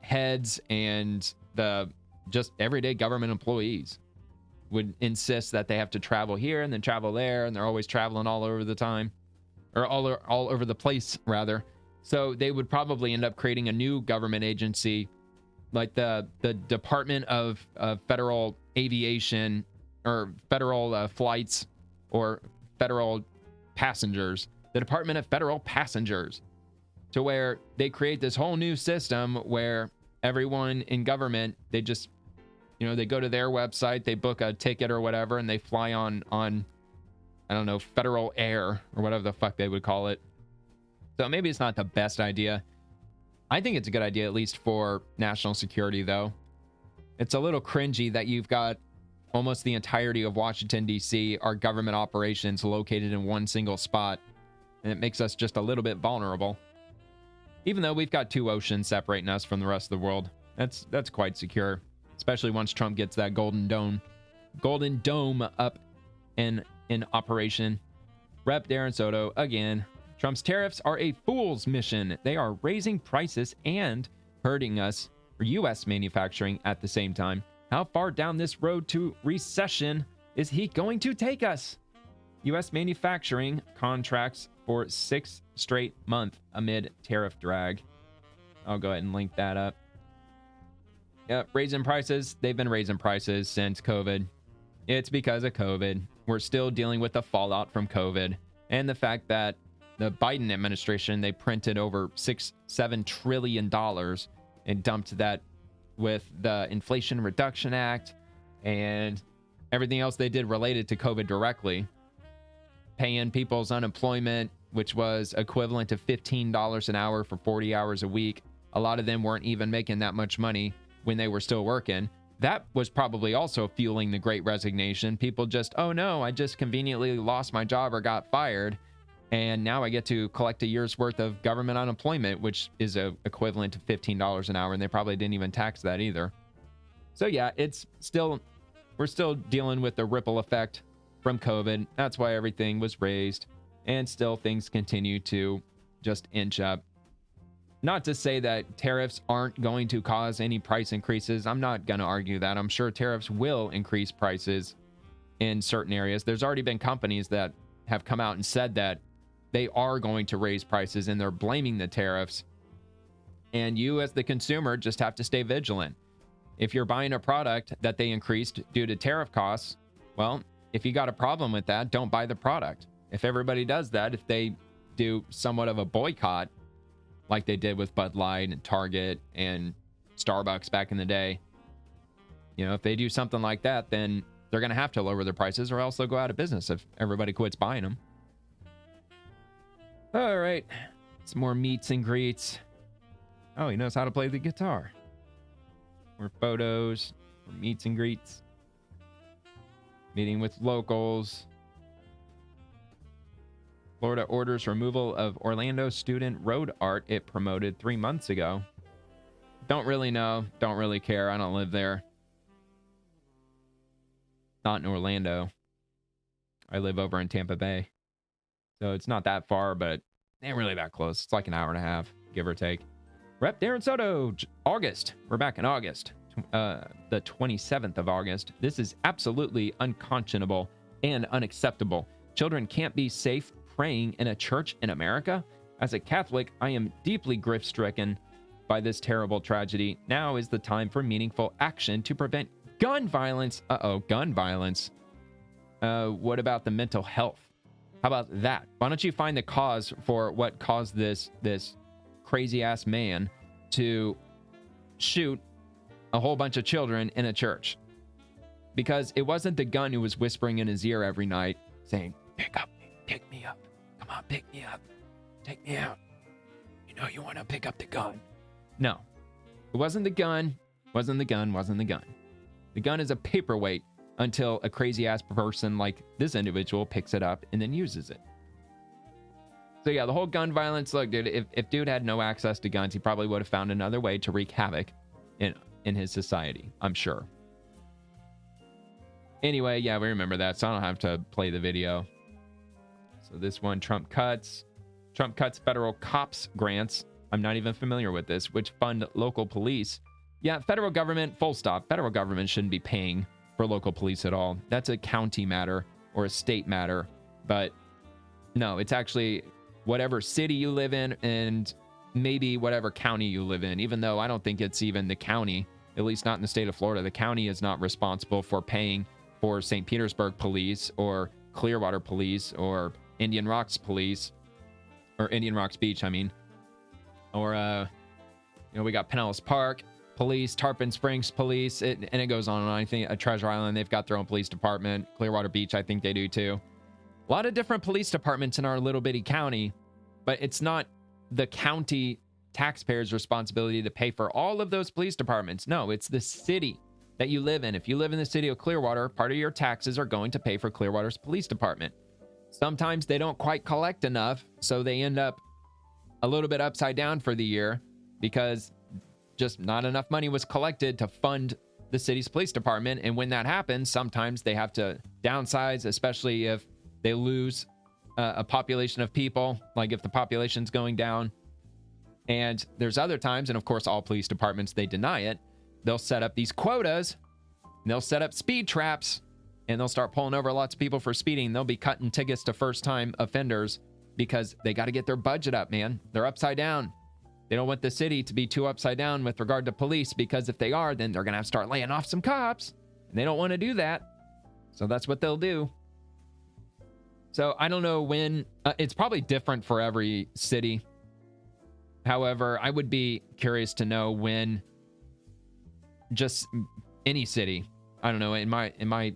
heads and the just everyday government employees would insist that they have to travel here and then travel there, and they're always traveling all over the time, or all over the place, rather. So they would probably end up creating a new government agency, like the Department of Federal Aviation, or Federal Flights, or Federal Passengers, the Department of Federal Passengers, to where they create this whole new system where everyone in government, they just, they go to their website, they book a ticket or whatever, and they fly on I don't know, Federal Air or whatever the fuck they would call it. So maybe it's not the best idea. I think it's a good idea, at least for national security, though. It's a little cringy that you've got almost the entirety of Washington, D.C., our government operations located in one single spot, and it makes us just a little bit vulnerable. Even though we've got 2 oceans separating us from the rest of the world. That's quite secure, especially once Trump gets that Golden Dome up and in operation. Rep Darren Soto, again. Trump's tariffs are a fool's mission. They are raising prices and hurting us for U.S. manufacturing at the same time. How far down this road to recession is he going to take us? U.S. manufacturing contracts for 6th straight month amid tariff drag. I'll go ahead and link that up. Yep, raising prices. They've been raising prices since COVID. It's because of COVID. We're still dealing with the fallout from COVID and the fact that the Biden administration, they printed over $7 trillion and dumped that with the Inflation Reduction Act and everything else they did related to COVID directly, paying people's unemployment, which was equivalent to $15 an hour for 40 hours a week. A lot of them weren't even making that much money when they were still working. That was probably also fueling the Great Resignation. People just, oh no, I just conveniently lost my job or got fired, and now I get to collect a year's worth of government unemployment, which is equivalent to $15 an hour, and they probably didn't even tax that either. So yeah, we're still dealing with the ripple effect from COVID. That's why everything was raised, and still things continue to just inch up. Not to say that tariffs aren't going to cause any price increases. I'm not going to argue that. I'm sure tariffs will increase prices in certain areas. There's already been companies that have come out and said that they are going to raise prices, and they're blaming the tariffs. And you as the consumer just have to stay vigilant. If you're buying a product that they increased due to tariff costs, well, if you got a problem with that, don't buy the product. If everybody does that, if they do somewhat of a boycott, like they did with Bud Light and Target and Starbucks back in the day, if they do something like that, then they're going to have to lower their prices, or else they'll go out of business if everybody quits buying them. All right, some more meets and greets. Oh, he knows how to play the guitar. More photos, more meets and greets. Meeting with locals. Florida orders removal of Orlando student road art it promoted 3 months ago. Don't really know. Don't really care. I don't live there. Not in Orlando. I live over in Tampa Bay. So it's not that far, but ain't really that close. It's like an hour and a half, give or take. Rep Darren Soto, August. We're back in August. The 27th of August. This is absolutely unconscionable and unacceptable. Children can't be safe praying in a church in America. As a Catholic, I am deeply grief-stricken by this terrible tragedy. Now is the time for meaningful action to prevent gun violence. Gun violence. What about the mental health? How about that? Why don't you find the cause for what caused this crazy ass man to shoot a whole bunch of children in a church? Because it wasn't the gun who was whispering in his ear every night saying, pick me up. Come on, pick me up. Take me out. You know you want to pick up the gun. No, it wasn't the gun. Wasn't the gun. The gun is a paperweight until a crazy ass person like this individual picks it up and then uses it. So yeah, the whole gun violence, look, dude, if dude had no access to guns, he probably would have found another way to wreak havoc in his society, I'm sure. Anyway, yeah, we remember that, so I don't have to play the video. So this one, Trump cuts federal cops grants. I'm not even familiar with this, which fund local police. Yeah, federal government, full stop. Federal government shouldn't be paying for local police at all. That's a county matter or a state matter. But no, it's actually whatever city you live in and maybe whatever county you live in, even though I don't think it's even the county, at least not in the state of Florida. The county is not responsible for paying for St. Petersburg police or Clearwater police or Indian Rocks police, or Indian Rocks Beach, I mean. Or, we got Pinellas Park police, Tarpon Springs police, and it goes on and on. I think at Treasure Island, they've got their own police department. Clearwater Beach, I think they do too. A lot of different police departments in our little bitty county, but it's not the county taxpayers' responsibility to pay for all of those police departments. No, it's the city that you live in. If you live in the city of Clearwater, part of your taxes are going to pay for Clearwater's police department. Sometimes they don't quite collect enough, so they end up a little bit upside down for the year because just not enough money was collected to fund the city's police department. And when that happens, sometimes they have to downsize, especially if they lose a population of people, like if the population's going down. And there's other times, and of course all police departments, they deny it. They'll set up these quotas, and they'll set up speed traps, and they'll start pulling over lots of people for speeding. They'll be cutting tickets to first-time offenders because they got to get their budget up, man. They're upside down. They don't want the city to be too upside down with regard to police, because if they are, then they're going to have to start laying off some cops, and they don't want to do that. So that's what they'll do. So I don't know when. It's probably different for every city. However, I would be curious to know when just any city, I don't know, in my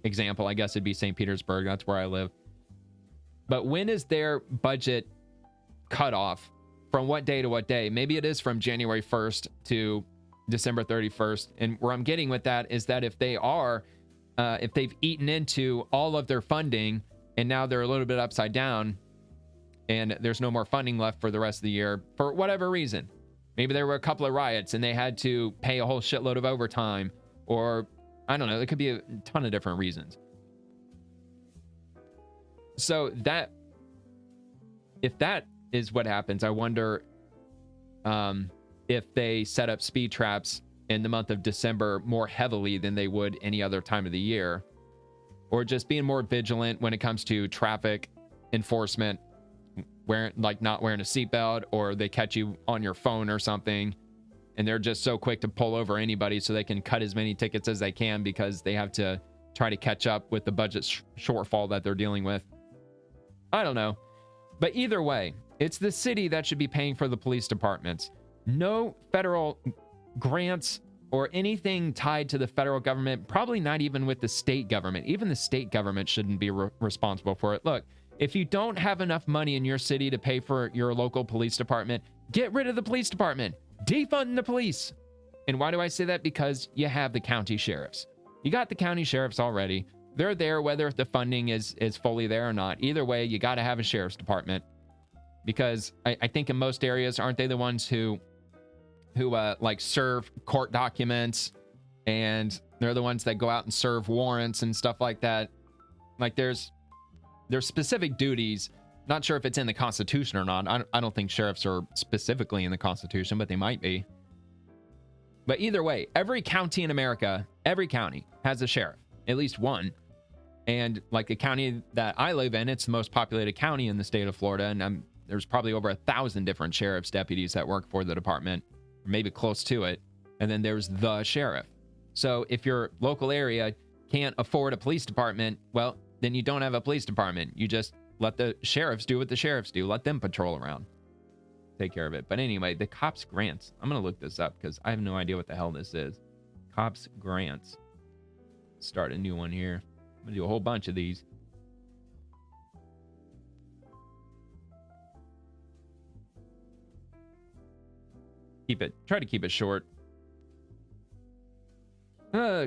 example, I guess it'd be St. Petersburg. That's where I live. But when is their budget cut off? From what day to what day? Maybe it is from January 1st to December 31st. And where I'm getting with that is that if they are, if they've eaten into all of their funding and now they're a little bit upside down and there's no more funding left for the rest of the year for whatever reason. Maybe there were a couple of riots and they had to pay a whole shitload of overtime, or I don't know, there could be a ton of different reasons. So that, if that is what happens, I wonder if they set up speed traps in the month of December more heavily than they would any other time of the year, or just being more vigilant when it comes to traffic enforcement, not wearing a seatbelt, or they catch you on your phone or something, and they're just so quick to pull over anybody so they can cut as many tickets as they can because they have to try to catch up with the budget shortfall that they're dealing with. I don't know. But either way, it's the city that should be paying for the police departments. No federal grants or anything tied to the federal government, probably not even with the state government. Even the state government shouldn't be responsible for it. Look, if you don't have enough money in your city to pay for your local police department, get rid of the police department. Defund the police. And why do I say that? Because you have the county sheriffs. You got the county sheriffs already. They're there whether the funding is fully there or not. Either way, you got to have a sheriff's department. Because I think in most areas, aren't they the ones who like serve court documents, and they're the ones that go out and serve warrants and stuff like that? Like there's specific duties. Not sure if it's in the Constitution or not. I don't think sheriffs are specifically in the Constitution, but they might be. But either way, every county in America, every county has a sheriff, at least one. And like the county that I live in, it's the most populated county in the state of Florida, and there's probably over 1,000 different sheriff's deputies that work for the department. or maybe close to it. And then there's the sheriff. So if your local area can't afford a police department, well, then you don't have a police department. You just let the sheriffs do what the sheriffs do. Let them patrol around. Take care of it. But anyway, the cops grants. I'm going to look this up because I have no idea what the hell this is. Cops grants. Start a new one here. I'm going to do a whole bunch of these. Try to keep it short.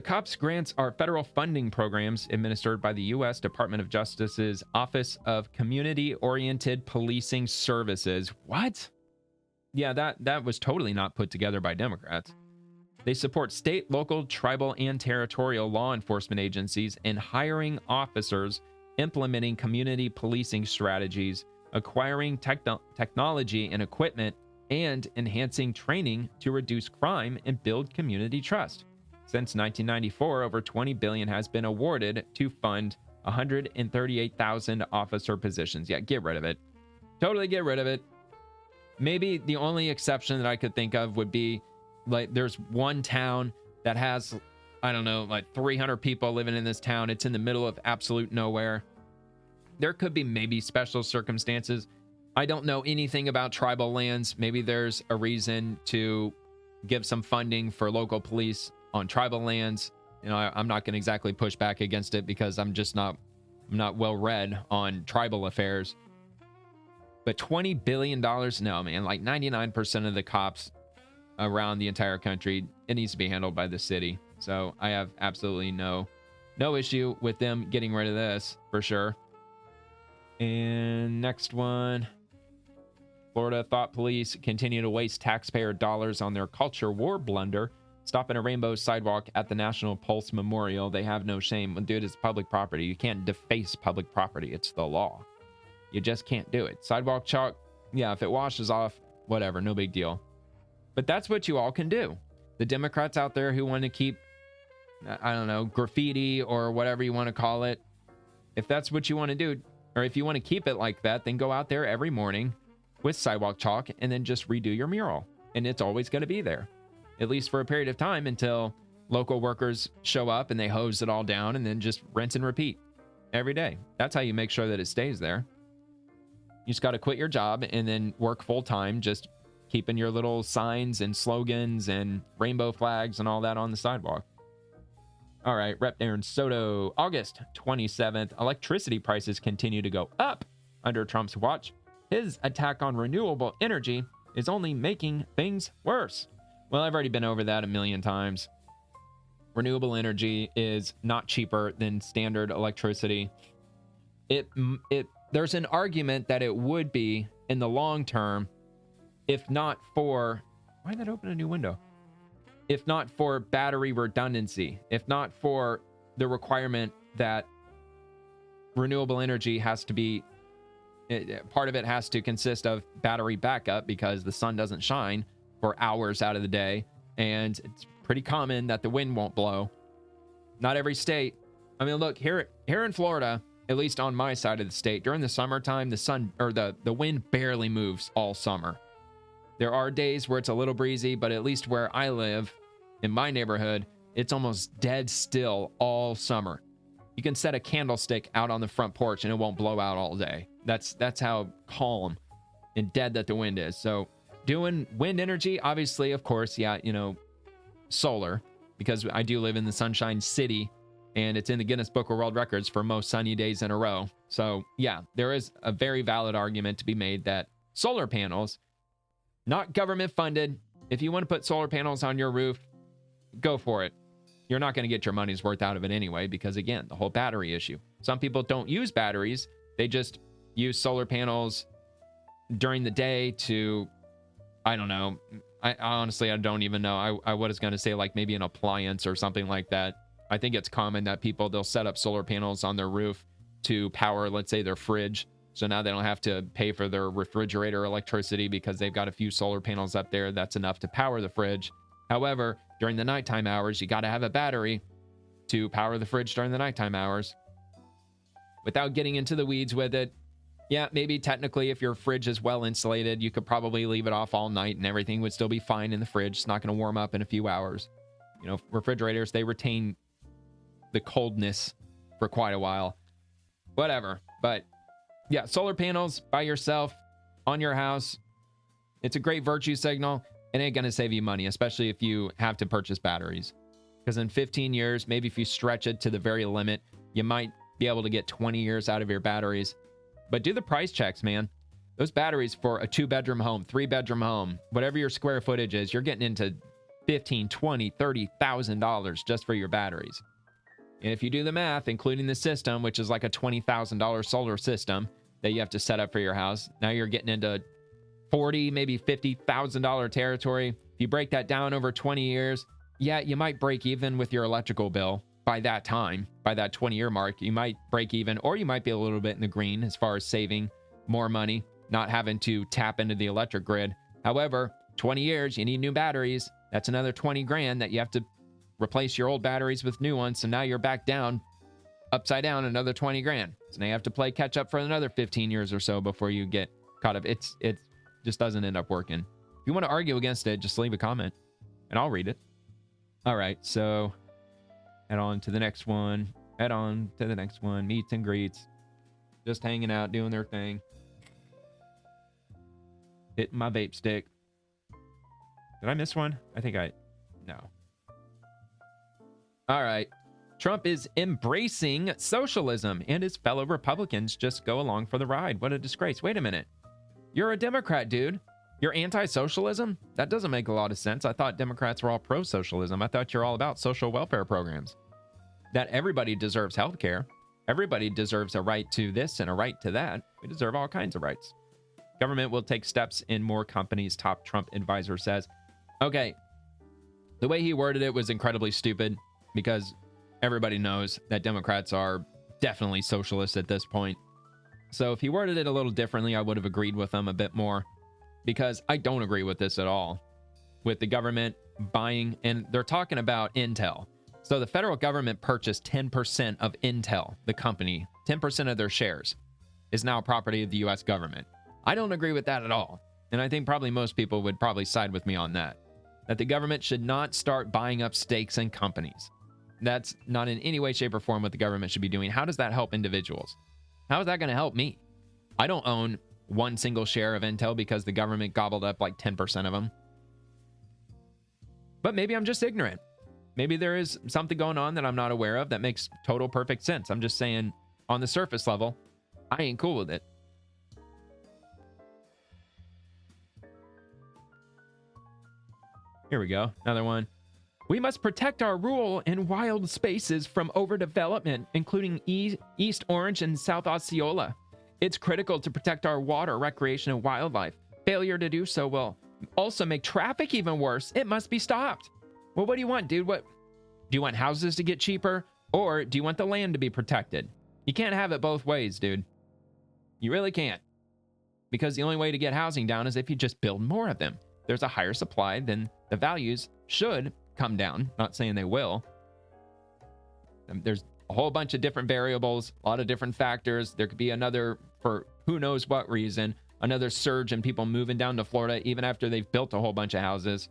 Cops grants are federal funding programs administered by the U.S. Department of Justice's Office of Community-Oriented Policing Services. What? Yeah, that was totally not put together by Democrats. They support state, local, tribal, and territorial law enforcement agencies in hiring officers, implementing community policing strategies, acquiring technology and equipment, and enhancing training to reduce crime and build community trust. Since 1994, over $20 billion has been awarded to fund 138,000 officer positions. Yeah, get rid of it. Totally get rid of it. Maybe the only exception that I could think of would be, like, there's one town that has, I don't know, like 300 people living in this town. It's in the middle of absolute nowhere. There could be maybe special circumstances. I don't know anything about tribal lands. Maybe there's a reason to give some funding for local police on tribal lands. You know, I'm not going to exactly push back against it because I'm not well read on tribal affairs. But $20 billion, no, man. Like 99% of the cops around the entire country, it needs to be handled by the city. So I have absolutely no issue with them getting rid of this for sure. And next one. Florida thought police continue to waste taxpayer dollars on their culture war blunder. Stopping a rainbow sidewalk at the National Pulse Memorial. They have no shame. Dude, it's public property. You can't deface public property. It's the law. You just can't do it. Sidewalk chalk, yeah, if it washes off, whatever, no big deal. But that's what you all can do. The Democrats out there who want to keep, I don't know, graffiti or whatever you want to call it. If that's what you want to do, or if you want to keep it like that, then go out there every morning with sidewalk chalk and then just redo your mural. And it's always going to be there. At least for a period of time until local workers show up and they hose it all down and then just rinse and repeat every day. That's how you make sure that it stays there. You just got to quit your job and then work full time, just keeping your little signs and slogans and rainbow flags and all that on the sidewalk. All right, Rep Darren Soto. August 27th, electricity prices continue to go up under Trump's watch. His attack on renewable energy is only making things worse. Well, I've already been over that a million times. Renewable energy is not cheaper than standard electricity. There's an argument that it would be in the long term, if not for, why did that open a new window? If not for battery redundancy, if not for the requirement that renewable energy has to be, part of it has to consist of battery backup because the sun doesn't shine for hours out of the day, and it's pretty common that the wind won't blow. Not every state. I mean, look, here in Florida, at least on my side of the state, during the summertime, the sun or the wind barely moves all summer. There are days where it's a little breezy, but at least where I live, in my neighborhood, it's almost dead still all summer. You can set a candlestick out on the front porch and it won't blow out all day. That's how calm and dead that the wind is. So doing wind energy, obviously, of course, yeah, you know, solar, because I do live in the Sunshine City and it's in the Guinness Book of World Records for most sunny days in a row. So yeah, there is a very valid argument to be made that solar panels, not government funded, if you want to put solar panels on your roof, go for it. You're not going to get your money's worth out of it anyway, because again, the whole battery issue. Some people don't use batteries. They just use solar panels during the day to, I don't know. I honestly, I don't even know. I was going to say like maybe an appliance or something like that. I think it's common that they'll set up solar panels on their roof to power, let's say, their fridge. So now they don't have to pay for their refrigerator electricity because they've got a few solar panels up there. That's enough to power the fridge. However, during the nighttime hours, you got to have a battery to power the fridge during the nighttime hours. Without getting into the weeds with it, Yeah, maybe technically if your fridge is well insulated, you could probably leave it off all night and everything would still be fine in the fridge. It's not going to warm up in a few hours. You know, refrigerators, they retain the coldness for quite a while. Whatever. But yeah, solar panels by yourself on your house, it's a great virtue signal. It ain't going to save you money, especially if you have to purchase batteries. Because in 15 years, maybe if you stretch it to the very limit, you might be able to get 20 years out of your batteries. But do the price checks, man. Those batteries for a 2-bedroom home, 3-bedroom home, whatever your square footage is, you're getting into $15,000, $20,000, $30,000 just for your batteries. And if you do the math, including the system, which is like a $20,000 solar system that you have to set up for your house, now you're getting into $40,000, maybe $50,000 territory. If you break that down over 20 years, yeah, you might break even with your electrical bill. By that time, by that 20-year mark, you might break even, or you might be a little bit in the green as far as saving more money, not having to tap into the electric grid. However, 20 years, you need new batteries. That's another 20 grand that you have to replace your old batteries with new ones. So now you're back down, upside down, another 20 grand. So now you have to play catch up for another 15 years or so before you get caught up. It just doesn't end up working. If you want to argue against it, just leave a comment and I'll read it. All right, so head on to the next one. Head on to the next one. Meets and greets. Just hanging out, doing their thing. Hitting my vape stick. Did I miss one? No. All right. Trump is embracing socialism and his fellow Republicans just go along for the ride. What a disgrace. Wait a minute. You're a Democrat, dude. You're anti-socialism? That doesn't make a lot of sense. I thought Democrats were all pro-socialism. I thought you're all about social welfare programs. That everybody deserves health care. Everybody deserves a right to this and a right to that. We deserve all kinds of rights. Government will take steps in more companies, top Trump advisor says. Okay, the way he worded it was incredibly stupid because everybody knows that Democrats are definitely socialists at this point. So if he worded it a little differently, I would have agreed with him a bit more because I don't agree with this at all. With the government buying, and they're talking about Intel. So the federal government purchased 10% of Intel, the company, 10% of their shares is now property of the U.S. government. I don't agree with that at all. And I think probably most people would probably side with me on that. That the government should not start buying up stakes in companies. That's not in any way, shape, or form what the government should be doing. How does that help individuals? How is that going to help me? I don't own one single share of Intel because the government gobbled up like 10% of them. But maybe I'm just ignorant. Maybe there is something going on that I'm not aware of that makes total perfect sense. I'm just saying, on the surface level, I ain't cool with it. Here we go. Another one. We must protect our rural and wild spaces from overdevelopment, including East Orange and South Osceola. It's critical to protect our water, recreation, and wildlife. Failure to do so will also make traffic even worse. It must be stopped. Well, what do you want, dude? What do you want, houses to get cheaper, or do you want the land to be protected? You can't have it both ways, dude. You really can't. Because the only way to get housing down is if you just build more of them. There's a higher supply, then the values should come down. Not saying they will. There's a whole bunch of different variables, a lot of different factors. There could be another, for who knows what reason, another surge in people moving down to Florida even after they've built a whole bunch of houses.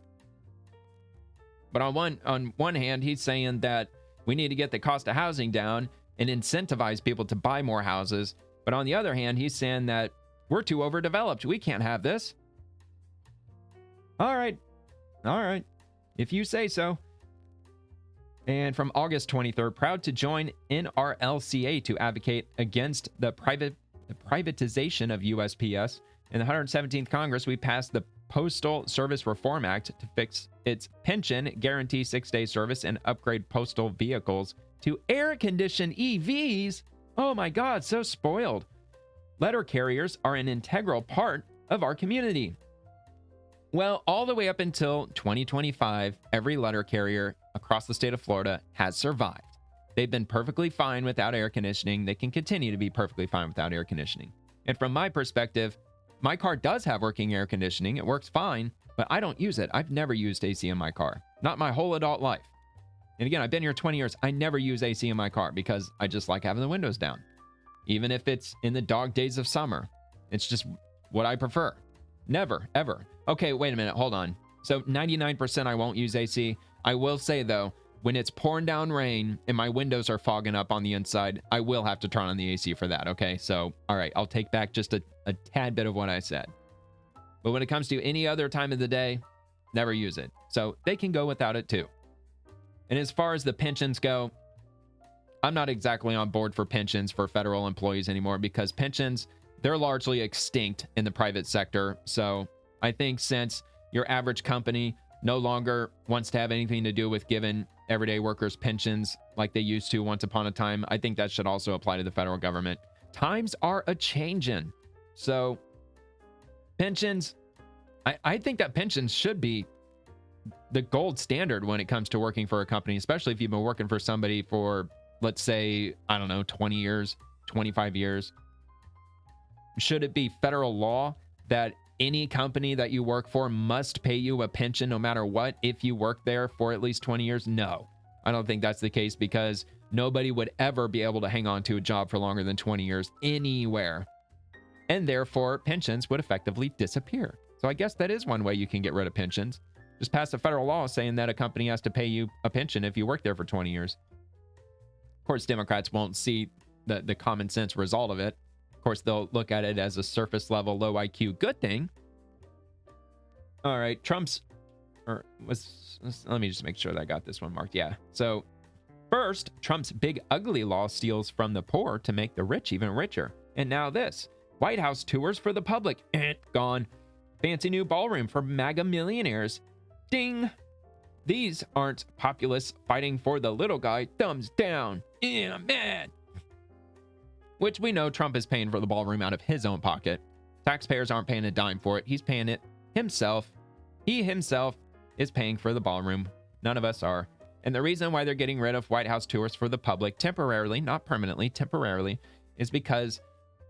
But on one hand, he's saying that we need to get the cost of housing down and incentivize people to buy more houses. But on the other hand, he's saying that we're too overdeveloped. We can't have this. All right. If you say so. And from August 23rd, proud to join NRLCA to advocate against the privatization of USPS. In the 117th Congress, we passed the Postal Service Reform Act to fix its pension, guarantee 6-day service, and upgrade postal vehicles to air-conditioned EVs. Oh my God, so spoiled. Letter carriers are an integral part of our community. Well, all the way up until 2025, every letter carrier across the state of Florida has survived. They've been perfectly fine without air conditioning. They can continue to be perfectly fine without air conditioning. And from my perspective, my car does have working air conditioning. It works fine, but I don't use it. I've never used AC in my car. Not my whole adult life. And again, I've been here 20 years. I never use AC in my car because I just like having the windows down. even if it's in the dog days of summer. It's just what I prefer. Never, ever. Okay, wait a minute. Hold on. So 99% I won't use AC. I will say, though, when it's pouring down rain and my windows are fogging up on the inside, I will have to turn on the AC for that, okay? So, all right, I'll take back just a tad bit of what I said. But when it comes to any other time of the day, never use it. So they can go without it, too. And as far as the pensions go, I'm not exactly on board for pensions for federal employees anymore because pensions, they're largely extinct in the private sector. So I think since your average company no longer wants to have anything to do with giving everyday workers pensions like they used to once upon a time, I think that should also apply to the federal government. Times are a-changin'. So pensions, I think that pensions should be the gold standard when it comes to working for a company, especially if you've been working for somebody for, let's say, I don't know, 20 years, 25 years. Should it be federal law that any company that you work for must pay you a pension no matter what if you work there for at least 20 years? No, I don't think that's the case because nobody would ever be able to hang on to a job for longer than 20 years anywhere. And therefore, pensions would effectively disappear. So I guess that is one way you can get rid of pensions. Just pass a federal law saying that a company has to pay you a pension if you work there for 20 years. Of course, Democrats won't see the common sense result of it. Of course, they'll look at it as a surface level, low IQ good thing. All right, let me just make sure that I got this one marked. Yeah. So first, Trump's big ugly law steals from the poor to make the rich even richer. And now this, White House tours for the public. Gone. Fancy new ballroom for MAGA millionaires. Ding. These aren't populists fighting for the little guy. Thumbs down. Yeah, man. Which we know Trump is paying for the ballroom out of his own pocket. Taxpayers aren't paying a dime for it. He's paying it himself. He himself is paying for the ballroom. None of us are. And the reason why they're getting rid of White House tours for the public temporarily, not permanently, temporarily, is because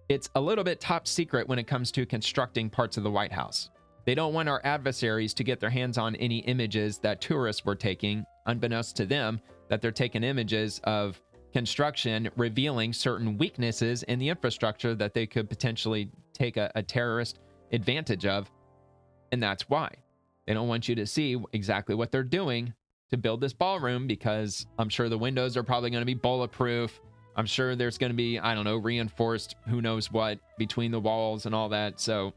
it's a little bit top secret when it comes to constructing parts of the White House. They don't want our adversaries to get their hands on any images that tourists were taking, unbeknownst to them, that they're taking images of construction revealing certain weaknesses in the infrastructure that they could potentially take a terrorist advantage of. And that's why. They don't want you to see exactly what they're doing to build this ballroom because I'm sure the windows are probably going to be bulletproof. I'm sure there's going to be, I don't know, reinforced who knows what between the walls and all that. So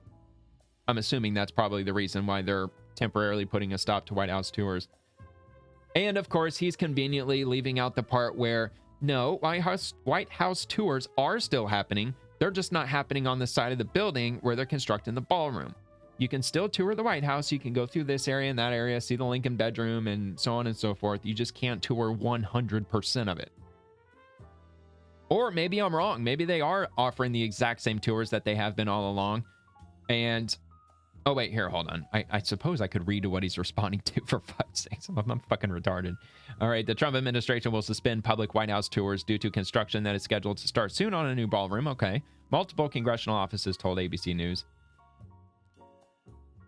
I'm assuming that's probably the reason why they're temporarily putting a stop to White House tours. And of course, he's conveniently leaving out the part where, no, White House tours are still happening. They're just not happening on the side of the building where they're constructing the ballroom. You can still tour the White House. You can go through this area and that area, see the Lincoln bedroom and so on and so forth. You just can't tour 100% of it. Or maybe I'm wrong. Maybe they are offering the exact same tours that they have been all along. And, oh wait, here, hold on. I suppose I could read what he's responding to for 5 seconds. I'm fucking retarded. All right, the Trump administration will suspend public White House tours due to construction that is scheduled to start soon on a new ballroom. Okay. Multiple congressional offices told ABC News.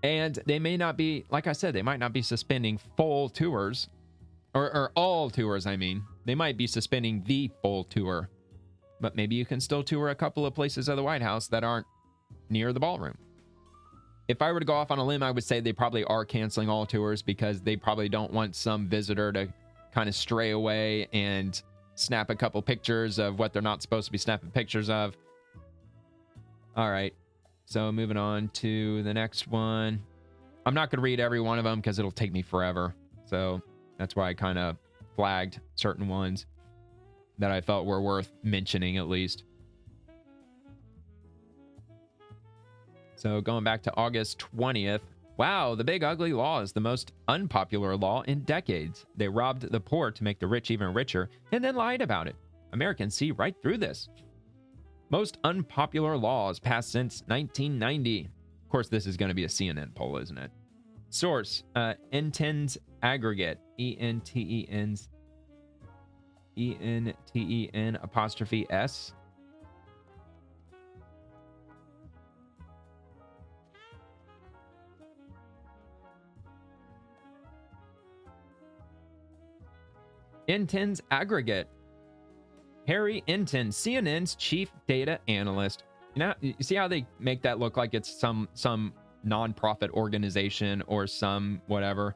And they may not be, like I said, they might not be suspending full tours. Or all tours, I mean. They might be suspending the full tour. But maybe you can still tour a couple of places of the White House that aren't near the ballroom. If I were to go off on a limb, I would say they probably are canceling all tours because they probably don't want some visitor to kind of stray away and snap a couple pictures of what they're not supposed to be snapping pictures of. All right. So moving on to the next one. I'm not going to read every one of them because it'll take me forever. So that's why I kind of flagged certain ones that I felt were worth mentioning at least. So going back to August 20th. Wow, the big ugly law is the most unpopular law in decades. They robbed the poor to make the rich even richer and then lied about it. Americans see right through this. Most unpopular laws passed since 1990. Of course, this is going to be a CNN poll, isn't it? Source, Entens Aggregate, E-N-T-E-N's, E-N-T-E-N apostrophe S. Entens Aggregate. Harry Inton, CNN's chief data analyst. You see how they make that look like it's some nonprofit organization or some whatever?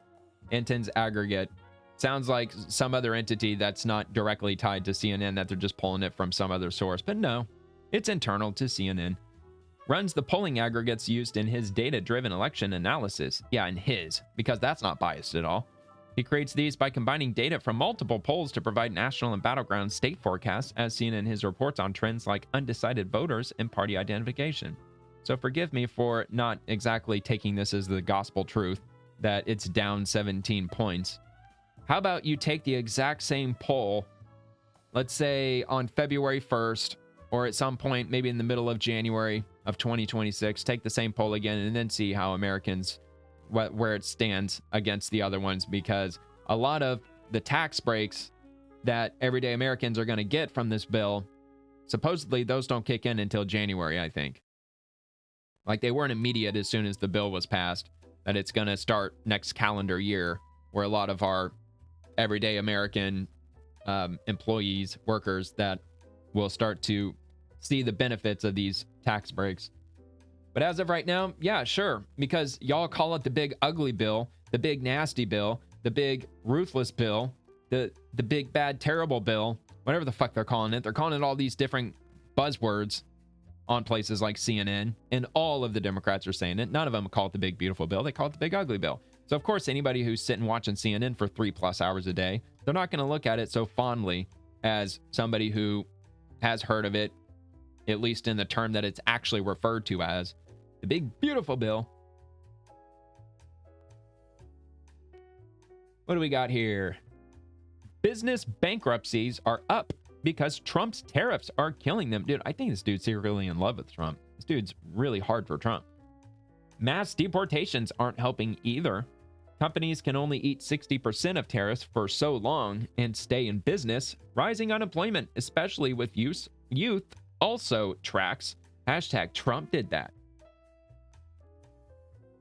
Inton's aggregate. Sounds like some other entity that's not directly tied to CNN, that they're just pulling it from some other source. But no, it's internal to CNN. Runs the polling aggregates used in his data-driven election analysis. Yeah, in his, because that's not biased at all. He creates these by combining data from multiple polls to provide national and battleground state forecasts, as seen in his reports on trends like undecided voters and party identification. So forgive me for not exactly taking this as the gospel truth, that it's down 17 points. How about you take the exact same poll, let's say on February 1st, or at some point, maybe in the middle of January of 2026, take the same poll again and then see how Americans, where it stands against the other ones, because a lot of the tax breaks that everyday Americans are going to get from this bill, supposedly those don't kick in until January, I think. Like, they weren't immediate as soon as the bill was passed, that it's going to start next calendar year, where a lot of our everyday American employees, workers, that will start to see the benefits of these tax breaks. But as of right now, yeah, sure, because y'all call it the big ugly bill, the big nasty bill, the big ruthless bill, the big bad terrible bill, whatever the fuck they're calling it. They're calling it all these different buzzwords on places like CNN, and all of the Democrats are saying it. None of them call it the big beautiful bill. They call it the big ugly bill. So of course, anybody who's sitting watching CNN for 3+ hours a day, they're not going to look at it so fondly as somebody who has heard of it, at least in the term that it's actually referred to as, the big beautiful bill. What do we got here? Business bankruptcies are up because Trump's tariffs are killing them. Dude, I think this dude's secretly in love with Trump. This dude's really hard for Trump. Mass deportations aren't helping either. Companies can only eat 60% of tariffs for so long and stay in business. Rising unemployment, especially with youth, also tracks. Hashtag Trump did that.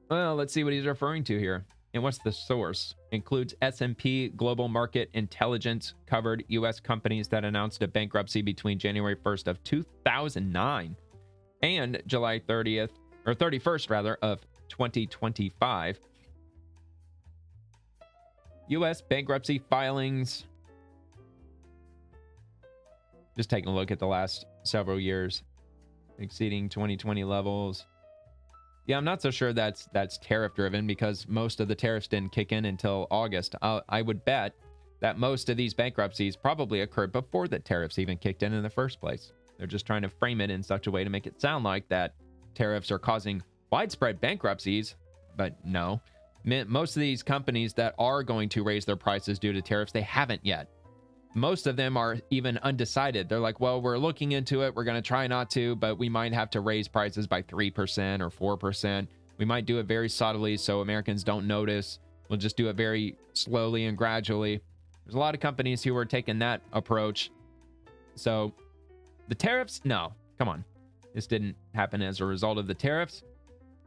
Well, let's see what he's referring to here. And what's the source? Includes S&P Global Market Intelligence covered U.S. companies that announced a bankruptcy between January 1st of 2009 and July 30th, or 31st rather, of 2025. U.S. bankruptcy filings. Just taking a look at the last several years, exceeding 2020 levels. Yeah, I'm not so sure that's tariff driven, because most of the tariffs didn't kick in until August. I would bet that most of these bankruptcies probably occurred before the tariffs even kicked in the first place. They're just trying to frame it in such a way to make it sound like that tariffs are causing widespread bankruptcies, but no. Most of these companies that are going to raise their prices due to tariffs, they haven't yet. Most of them are even undecided. They're like, well, we're looking into it. We're going to try not to, but we might have to raise prices by 3% or 4%. We might do it very subtly so Americans don't notice. We'll just do it very slowly and gradually. There's a lot of companies who are taking that approach. So the tariffs, no, come on. This didn't happen as a result of the tariffs.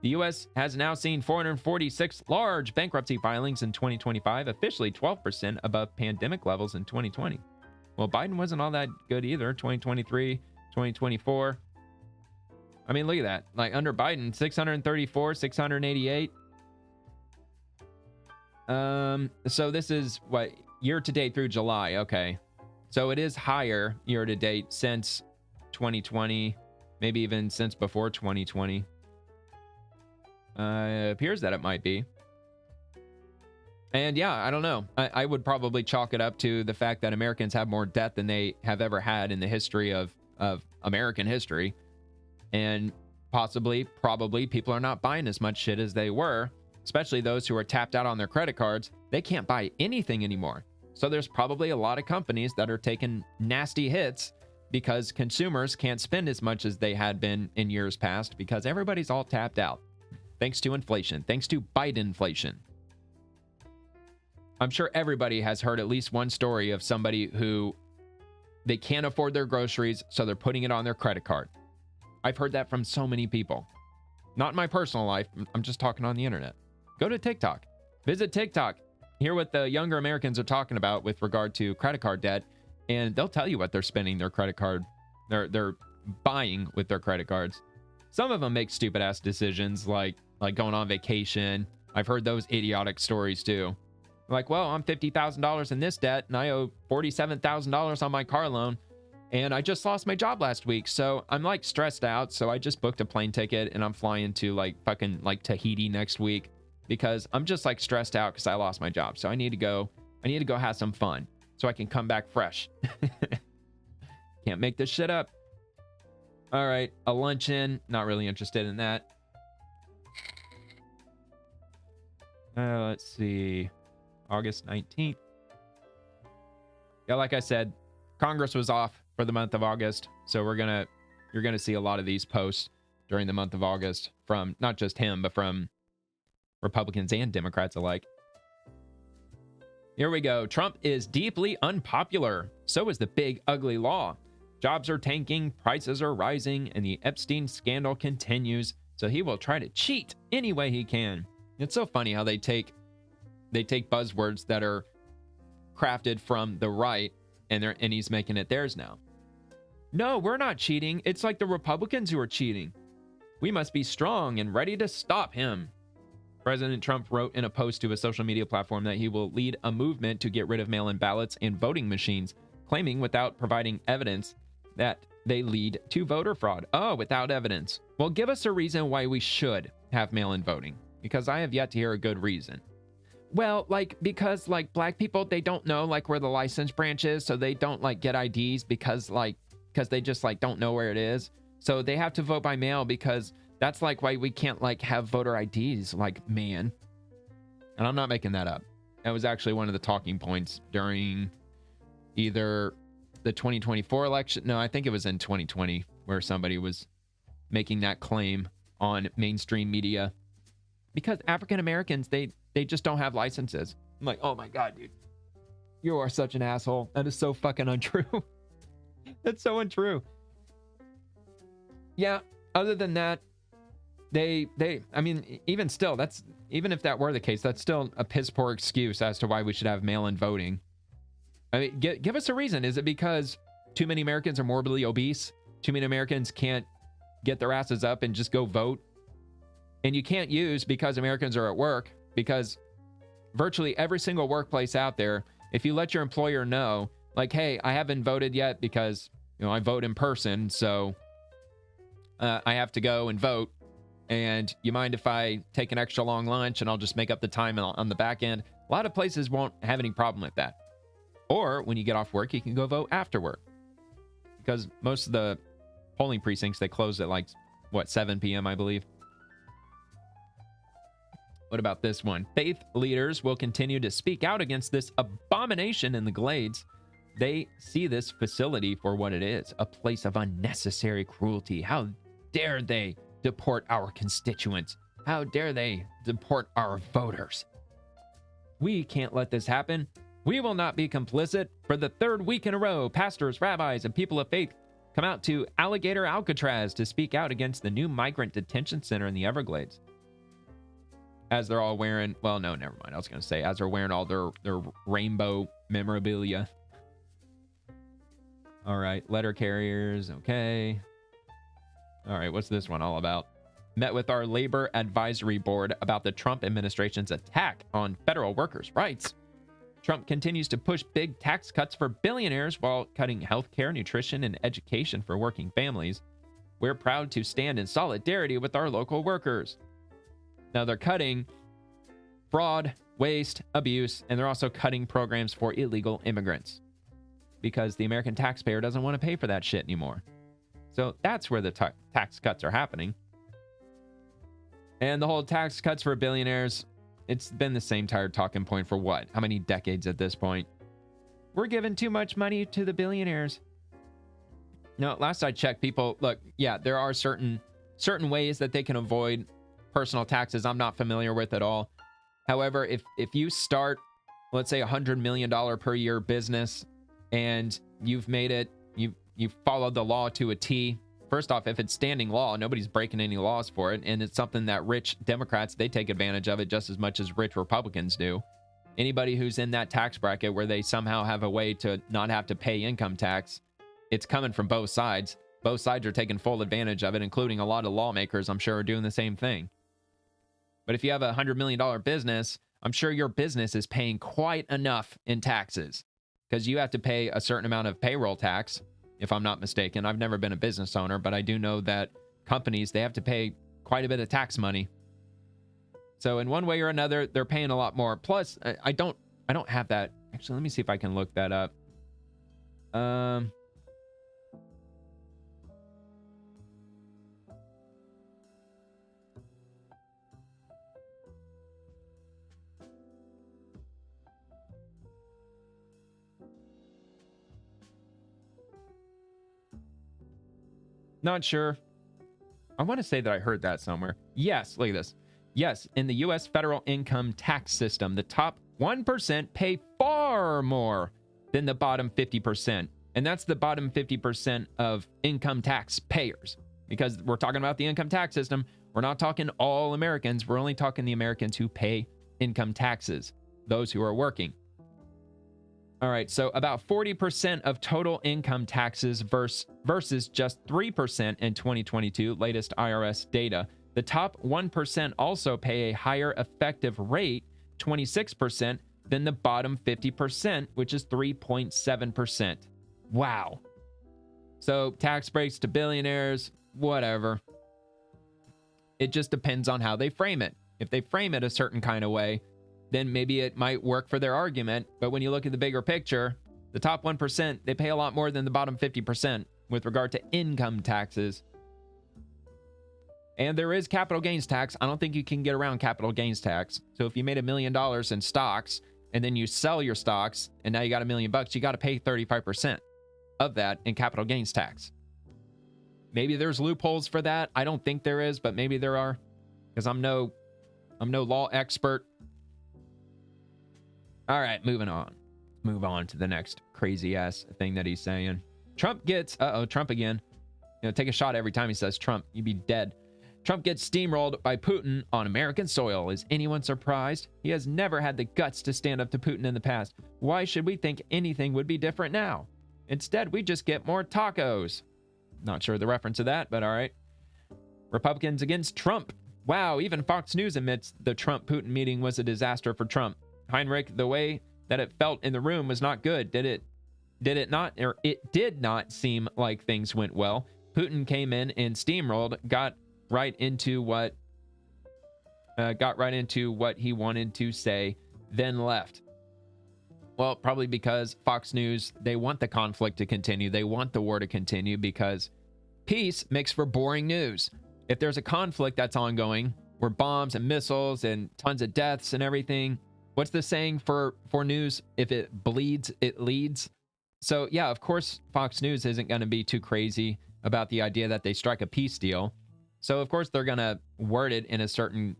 The U.S. has now seen 446 large bankruptcy filings in 2025, officially 12% above pandemic levels in 2020. Well, Biden wasn't all that good either, 2023, 2024. I mean, look at that. Like, under Biden, 634, 688. So this is, what, year-to-date through July. Okay. So it is higher year-to-date since 2020, maybe even since before 2020. Appears that it might be. And yeah, I don't know. I would probably chalk it up to the fact that Americans have more debt than they have ever had in the history of American history. And probably people are not buying as much shit as they were, especially those who are tapped out on their credit cards. They can't buy anything anymore. So there's probably a lot of companies that are taking nasty hits because consumers can't spend as much as they had been in years past because everybody's all tapped out. Thanks to inflation, thanks to Biden inflation. I'm sure everybody has heard at least one story of somebody who they can't afford their groceries, so they're putting it on their credit card. I've heard that from so many people. Not in my personal life, I'm just talking on the internet. Go to TikTok. Visit TikTok. Hear what the younger Americans are talking about with regard to credit card debt and they'll tell you what they're spending their credit card. They're buying with their credit cards. Some of them make stupid ass decisions like going on vacation. I've heard those idiotic stories too. Like, well, I'm $50,000 in this debt and I owe $47,000 on my car loan. And I just lost my job last week. So I'm like stressed out. So I just booked a plane ticket and I'm flying to like fucking like Tahiti next week because I'm just like stressed out because I lost my job. So I need to go have some fun so I can come back fresh. Can't make this shit up. All right. A luncheon. Not really interested in that. Let's see. August 19th. Yeah, like I said, Congress was off for the month of August. So you're gonna see a lot of these posts during the month of August from not just him, but from Republicans and Democrats alike. Here we go. Trump is deeply unpopular. So is the big ugly law. Jobs are tanking, prices are rising, and the Epstein scandal continues. So he will try to cheat any way he can. It's so funny how they take buzzwords that are crafted from the right and he's making it theirs now. No, we're not cheating. It's like the Republicans who are cheating. We must be strong and ready to stop him. President Trump wrote in a post to a social media platform that he will lead a movement to get rid of mail-in ballots and voting machines, claiming without providing evidence that they lead to voter fraud. Oh, without evidence. Well, give us a reason why we should have mail-in voting, because I have yet to hear a good reason. Well, because black people, they don't know where the license branch is, so they don't get IDs because they just don't know where it is. So they have to vote by mail because that's why we can't have voter IDs, man. And I'm not making that up. That was actually one of the talking points during either the 2024 election. No, I think it was in 2020 where somebody was making that claim on mainstream media. Because African Americans, they just don't have licenses. I'm like, oh my God, dude. You are such an asshole. That is so fucking untrue. That's so untrue. Yeah, other than that, I mean, even still, even if that were the case, that's still a piss poor excuse as to why we should have mail-in voting. I mean, give us a reason. Is it because too many Americans are morbidly obese? Too many Americans can't get their asses up and just go vote? And you can't use because Americans are at work, because virtually every single workplace out there, if you let your employer know, hey, I haven't voted yet because, I vote in person, so I have to go and vote. And you mind if I take an extra long lunch and I'll just make up the time on the back end? A lot of places won't have any problem with that. Or when you get off work, you can go vote after work. Because most of the polling precincts, they close at 7 p.m., I believe. What about this one? Faith leaders will continue to speak out against this abomination in the Glades. They see this facility for what it is, a place of unnecessary cruelty. How dare they deport our constituents? How dare they deport our voters? We can't let this happen. We will not be complicit. For the third week in a row, pastors, rabbis, and people of faith come out to Alligator Alcatraz to speak out against the new migrant detention center in the Everglades. As they're all wearing, well, no, never mind. I was going to say, as they're wearing all their rainbow memorabilia. All right, letter carriers, okay. All right, what's this one all about? Met with our labor advisory board about the Trump administration's attack on federal workers' rights. Trump continues to push big tax cuts for billionaires while cutting healthcare, nutrition, and education for working families. We're proud to stand in solidarity with our local workers. Now they're cutting fraud, waste, abuse, and they're also cutting programs for illegal immigrants because the American taxpayer doesn't want to pay for that shit anymore. So that's where the tax cuts are happening. And the whole tax cuts for billionaires, it's been the same tired talking point for what? How many decades at this point? We're giving too much money to the billionaires. No, last I checked, people, look, yeah, there are certain ways that they can avoid personal taxes I'm not familiar with at all. However, if you start, let's say, $100 million per year business and you've made it, you've followed the law to a T. First off, if it's standing law, nobody's breaking any laws for it. And it's something that rich Democrats, they take advantage of it just as much as rich Republicans do. Anybody who's in that tax bracket where they somehow have a way to not have to pay income tax, it's coming from both sides. Both sides are taking full advantage of it, including a lot of lawmakers, I'm sure, are doing the same thing. But if you have a $100 million business, I'm sure your business is paying quite enough in taxes because you have to pay a certain amount of payroll tax, if I'm not mistaken. I've never been a business owner, but I do know that companies, they have to pay quite a bit of tax money. So in one way or another, they're paying a lot more. Plus, I don't have that. Actually, let me see if I can look that up. Not sure. I want to say that I heard that somewhere. Yes, look at this. Yes, in the U.S. federal income tax system, the top 1% pay far more than the bottom 50%. And that's the bottom 50% of income tax payers. Because we're talking about the income tax system. We're not talking all Americans. We're only talking the Americans who pay income taxes, those who are working. All right, so about 40% of total income taxes versus just 3% in 2022, latest IRS data. The top 1% also pay a higher effective rate, 26%, than the bottom 50%, which is 3.7%. Wow. So tax breaks to billionaires, whatever. It just depends on how they frame it. If they frame it a certain kind of way, then maybe it might work for their argument. But when you look at the bigger picture, the top 1%, they pay a lot more than the bottom 50% with regard to income taxes. And there is capital gains tax. I don't think you can get around capital gains tax. So if you made $1 million in stocks and then you sell your stocks and now you got $1 million, you got to pay 35% of that in capital gains tax. Maybe there's loopholes for that. I don't think there is, but maybe there are, because I'm no law expert. All right, moving on. Move on to the next crazy ass thing that he's saying. Trump gets, Trump again. Take a shot every time he says Trump. You'd be dead. Trump gets steamrolled by Putin on American soil. Is anyone surprised? He has never had the guts to stand up to Putin in the past. Why should we think anything would be different now? Instead, we just get more tacos. Not sure the reference to that, but all right. Republicans against Trump. Wow, even Fox News admits the Trump-Putin meeting was a disaster for Trump. Heinrich, the way that it felt in the room was not good. Did it not, or it did not seem like things went well. Putin came in and steamrolled, got right into what he wanted to say, then left. Well, probably because Fox News, they want the conflict to continue. They want the war to continue because peace makes for boring news. If there's a conflict that's ongoing, where bombs and missiles and tons of deaths and everything, what's the saying for news? If it bleeds, it leads. So yeah, of course, Fox News isn't going to be too crazy about the idea that they strike a peace deal. So of course, they're going to word it in a certain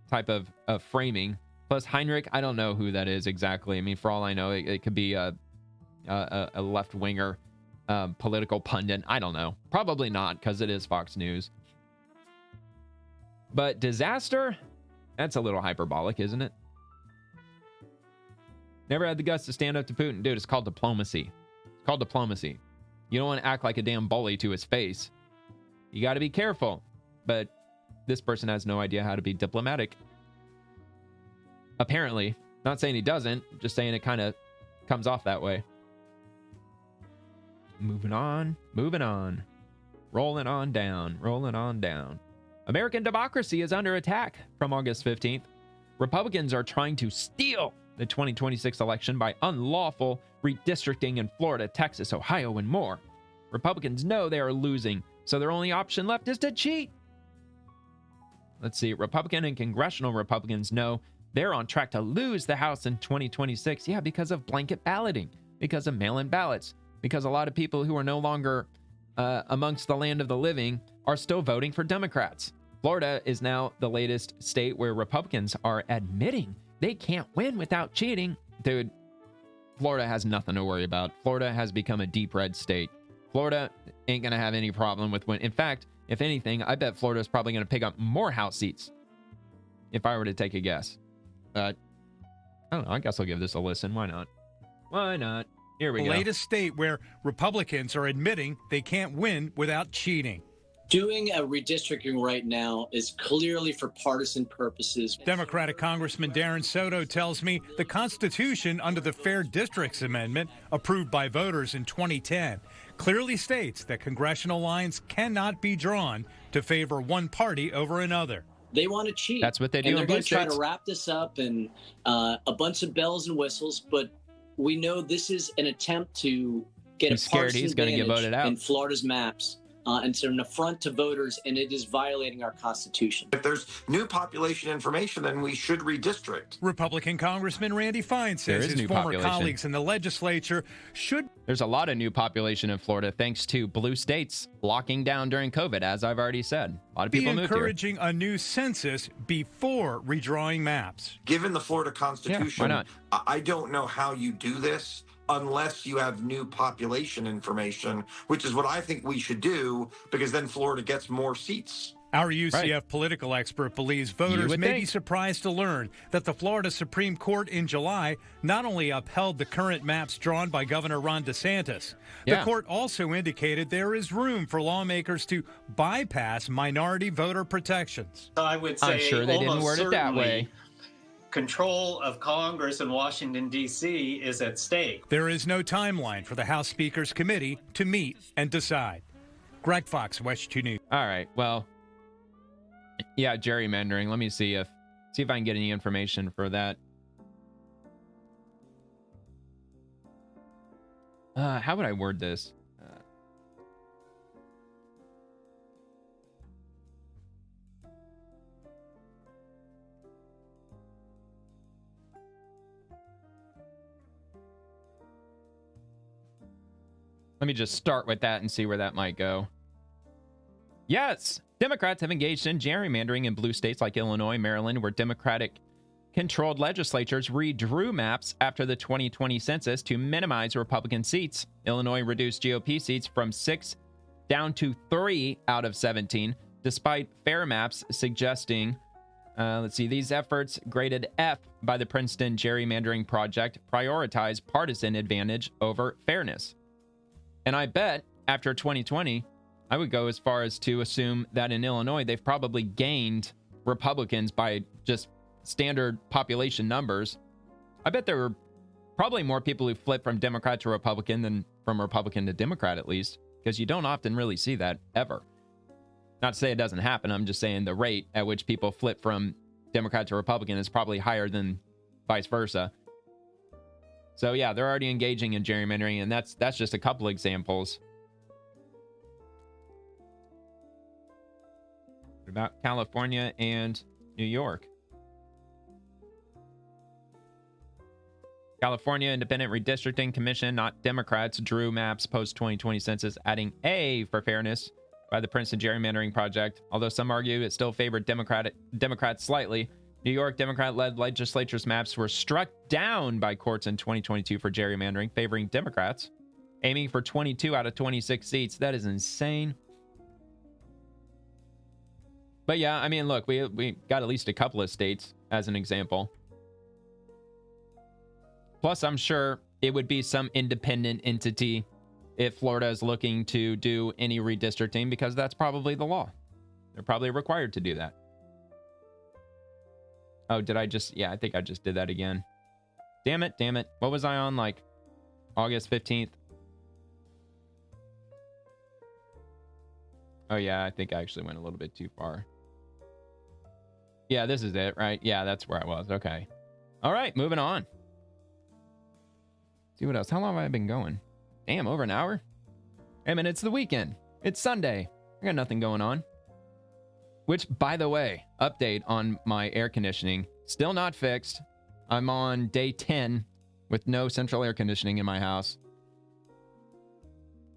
type of framing. Plus Heinrich, I don't know who that is exactly. I mean, for all I know, it could be a left-winger political pundit. I don't know. Probably not, because it is Fox News. But disaster? That's a little hyperbolic, isn't it? Never had the guts to stand up to Putin. Dude, it's called diplomacy. It's called diplomacy. You don't want to act like a damn bully to his face. You got to be careful. But this person has no idea how to be diplomatic. Apparently. Not saying he doesn't. Just saying it kind of comes off that way. Moving on. Moving on. Rolling on down. Rolling on down. American democracy is under attack from August 15th. Republicans are trying to steal the 2026 election by unlawful redistricting in Florida, Texas, Ohio, and more. Republicans know they are losing, so their only option left is to cheat. Let's see. Republican and congressional Republicans know they're on track to lose the House in 2026. Yeah, because of blanket balloting, because of mail-in ballots, because a lot of people who are no longer amongst the land of the living are still voting for Democrats. Florida is now the latest state where Republicans are admitting they can't win without cheating. Dude, Florida has nothing to worry about. Florida has become a deep red state. Florida ain't going to have any problem with win. In fact, if anything, I bet Florida is probably going to pick up more House seats if I were to take a guess. I don't know. I guess I'll give this a listen. Why not? Why not? Here we The go. latest state where Republicans are admitting they can't win without cheating. Doing a redistricting right now is clearly for partisan purposes. Democratic Congressman Darren Soto tells me the Constitution under the Fair Districts Amendment, approved by voters in 2010, clearly states that congressional lines cannot be drawn to favor one party over another. They want to cheat. That's what they do and they're in blue going to try states. to wrap this up in a bunch of bells and whistles, but we know this is an attempt to get He's a scared partisan he's gonna get advantage voted out. in Florida's maps. And it's an affront to voters, and it is violating our Constitution. If there's new population information, then we should redistrict. Republican Congressman Randy Fine There says is his new former population. colleagues in the legislature should There's a lot of new population in Florida thanks to blue states locking down during COVID, as I've already said. A lot of be people moved here. encouraging a new census before redrawing maps. Given the Florida Constitution, not? I don't know how you do this unless you have new population information, which is what I think we should do, because then Florida gets more seats. Our UCF political expert believes voters would may be think. surprised to learn that the Florida Supreme Court in July not only upheld the current maps drawn by Governor Ron DeSantis, Yeah. the court also indicated there is room for lawmakers to bypass minority voter protections. I would say I'm sure they didn't almost word it that certainly way. control of Congress in Washington, D.C. is at stake. There is no timeline for the House Speaker's committee to meet and decide. Greg Fox, West 2 News. All right. Well, yeah, gerrymandering. Let me see if I can get any information for that. How would I word this? Let me just start with that and see where that might go. Yes, Democrats have engaged in gerrymandering in blue states like Illinois, Maryland, where Democratic-controlled legislatures redrew maps after the 2020 census to minimize Republican seats. Illinois reduced GOP seats from 6 down to 3 out of 17, despite fair maps suggesting, these efforts, graded F by the Princeton Gerrymandering Project, prioritize partisan advantage over fairness. And I bet after 2020, I would go as far as to assume that in Illinois, they've probably gained Republicans by just standard population numbers. I bet there were probably more people who flipped from Democrat to Republican than from Republican to Democrat, at least, because you don't often really see that ever. Not to say it doesn't happen. I'm just saying the rate at which people flip from Democrat to Republican is probably higher than vice versa. So yeah, they're already engaging in gerrymandering, and that's just a couple examples. What about California and New York? California Independent Redistricting Commission, not Democrats, drew maps post-2020 census, adding A for fairness by the Princeton Gerrymandering Project. Although some argue it still favored Democrats slightly. New York Democrat-led legislature's maps were struck down by courts in 2022 for gerrymandering, favoring Democrats, aiming for 22 out of 26 seats. That is insane. But yeah, I mean, look, we got at least a couple of states as an example. Plus, I'm sure it would be some independent entity if Florida is looking to do any redistricting, because that's probably the law. They're probably required to do that. Oh, did I just... Yeah, I think I just did that again. Damn it. What was I on, like, August 15th? Oh, yeah, I think I actually went a little bit too far. Yeah, this is it, right? Yeah, that's where I was. Okay. All right, moving on. See what else? How long have I been going? Damn, over an hour? Hey, man, it's the weekend. It's Sunday. I got nothing going on. Which, by the way, update on my air conditioning. Still not fixed. I'm on day 10 with no central air conditioning in my house.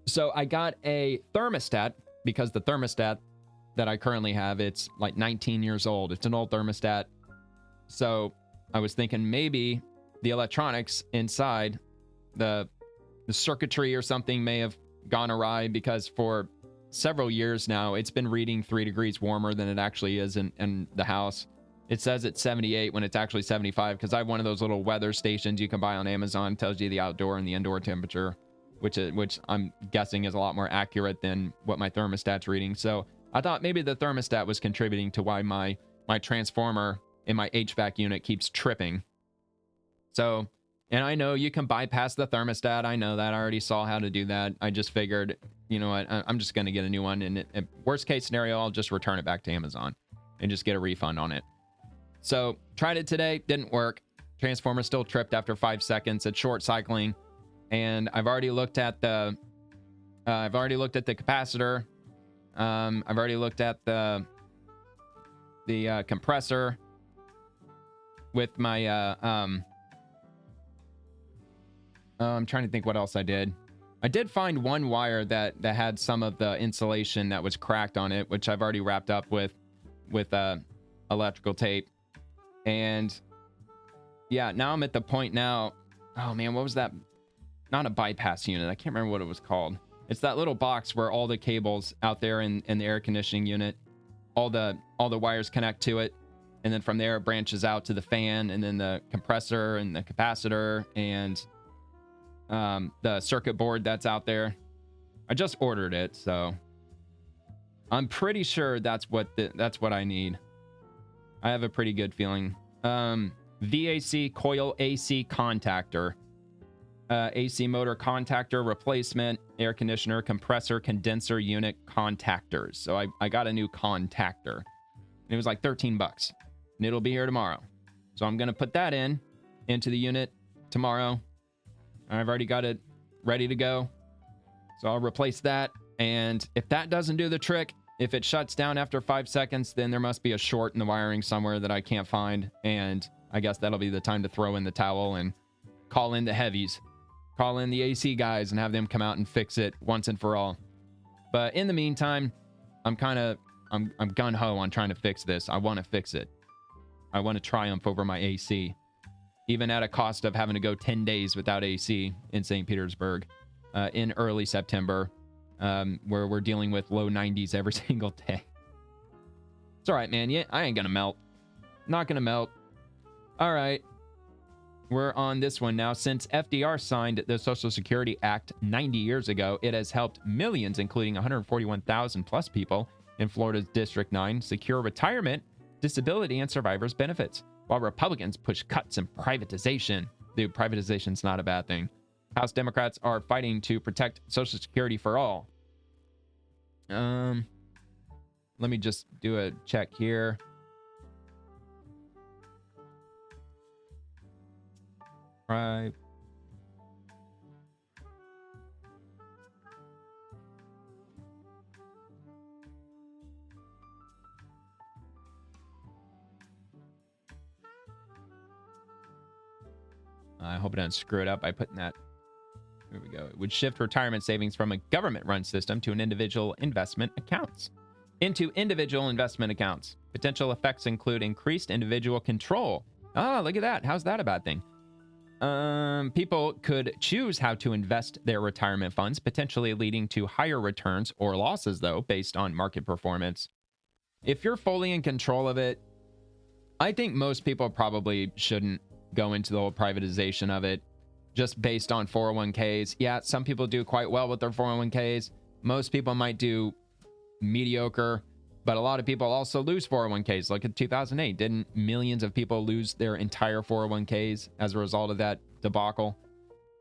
So I got a thermostat, because the thermostat that I currently have, it's like 19 years old. It's an old thermostat. So I was thinking maybe the electronics inside, the circuitry or something may have gone awry, because for several years now, it's been reading 3 degrees warmer than it actually is in the house. It says it's 78 when it's actually 75 because I have one of those little weather stations you can buy on Amazon. It tells you the outdoor and the indoor temperature, which I'm guessing is a lot more accurate than what my thermostat's reading. So I thought maybe the thermostat was contributing to why my transformer in my HVAC unit keeps tripping. So, and I know you can bypass the thermostat. I know that. I already saw how to do that. I just figured, you know what, I'm just going to get a new one. And worst case scenario, I'll just return it back to Amazon and just get a refund on it. So tried it today, didn't work. Transformer still tripped after 5 seconds. It's short cycling. And I've already looked at the capacitor. I've already looked at the compressor with my I'm trying to think what else I did. I did find one wire that had some of the insulation that was cracked on it, which I've already wrapped up with electrical tape. And yeah, now I'm at the point now. Oh man, what was that? Not a bypass unit. I can't remember what it was called. It's that little box where all the cables out there in the air conditioning unit, all the wires connect to it. And then from there, it branches out to the fan and then the compressor and the capacitor and the circuit board that's out there. I just ordered it, so I'm pretty sure that's what I need. I have a pretty good feeling. VAC coil AC contactor, AC motor contactor replacement, air conditioner compressor condenser unit contactors. So I got a new contactor, and it was like $13, and it'll be here tomorrow. So I'm gonna put that into the unit tomorrow. I've already got it ready to go. So I'll replace that. And if that doesn't do the trick, if it shuts down after 5 seconds, then there must be a short in the wiring somewhere that I can't find. And I guess that'll be the time to throw in the towel and call in the heavies. Call in the AC guys and have them come out and fix it once and for all. But in the meantime, I'm gung-ho on trying to fix this. I want to fix it. I want to triumph over my AC. Even at a cost of having to go 10 days without AC in St. Petersburg in early September, where we're dealing with low 90s every single day. It's all right, man. Yeah, I ain't gonna melt. Not gonna melt. All right. We're on this one now. Since FDR signed the Social Security Act 90 years ago, it has helped millions, including 141,000 plus people in Florida's District 9, secure retirement, disability, and survivors' benefits. While Republicans push cuts and privatization. Dude, privatization's not a bad thing. House Democrats are fighting to protect Social Security for all. Let me just do a check here. Right. I hope I didn't screw it up by putting that. Here we go. It would shift retirement savings from a government-run system to individual investment accounts. Potential effects include increased individual control. Oh, look at that. How's that a bad thing? People could choose how to invest their retirement funds, potentially leading to higher returns or losses, though, based on market performance. If you're fully in control of it, I think most people probably shouldn't go into the whole privatization of it just based on 401ks. Yeah, some people do quite well with their 401ks. Most people might do mediocre, but a lot of people also lose 401ks. Look at 2008. Didn't millions of people lose their entire 401ks as a result of that debacle?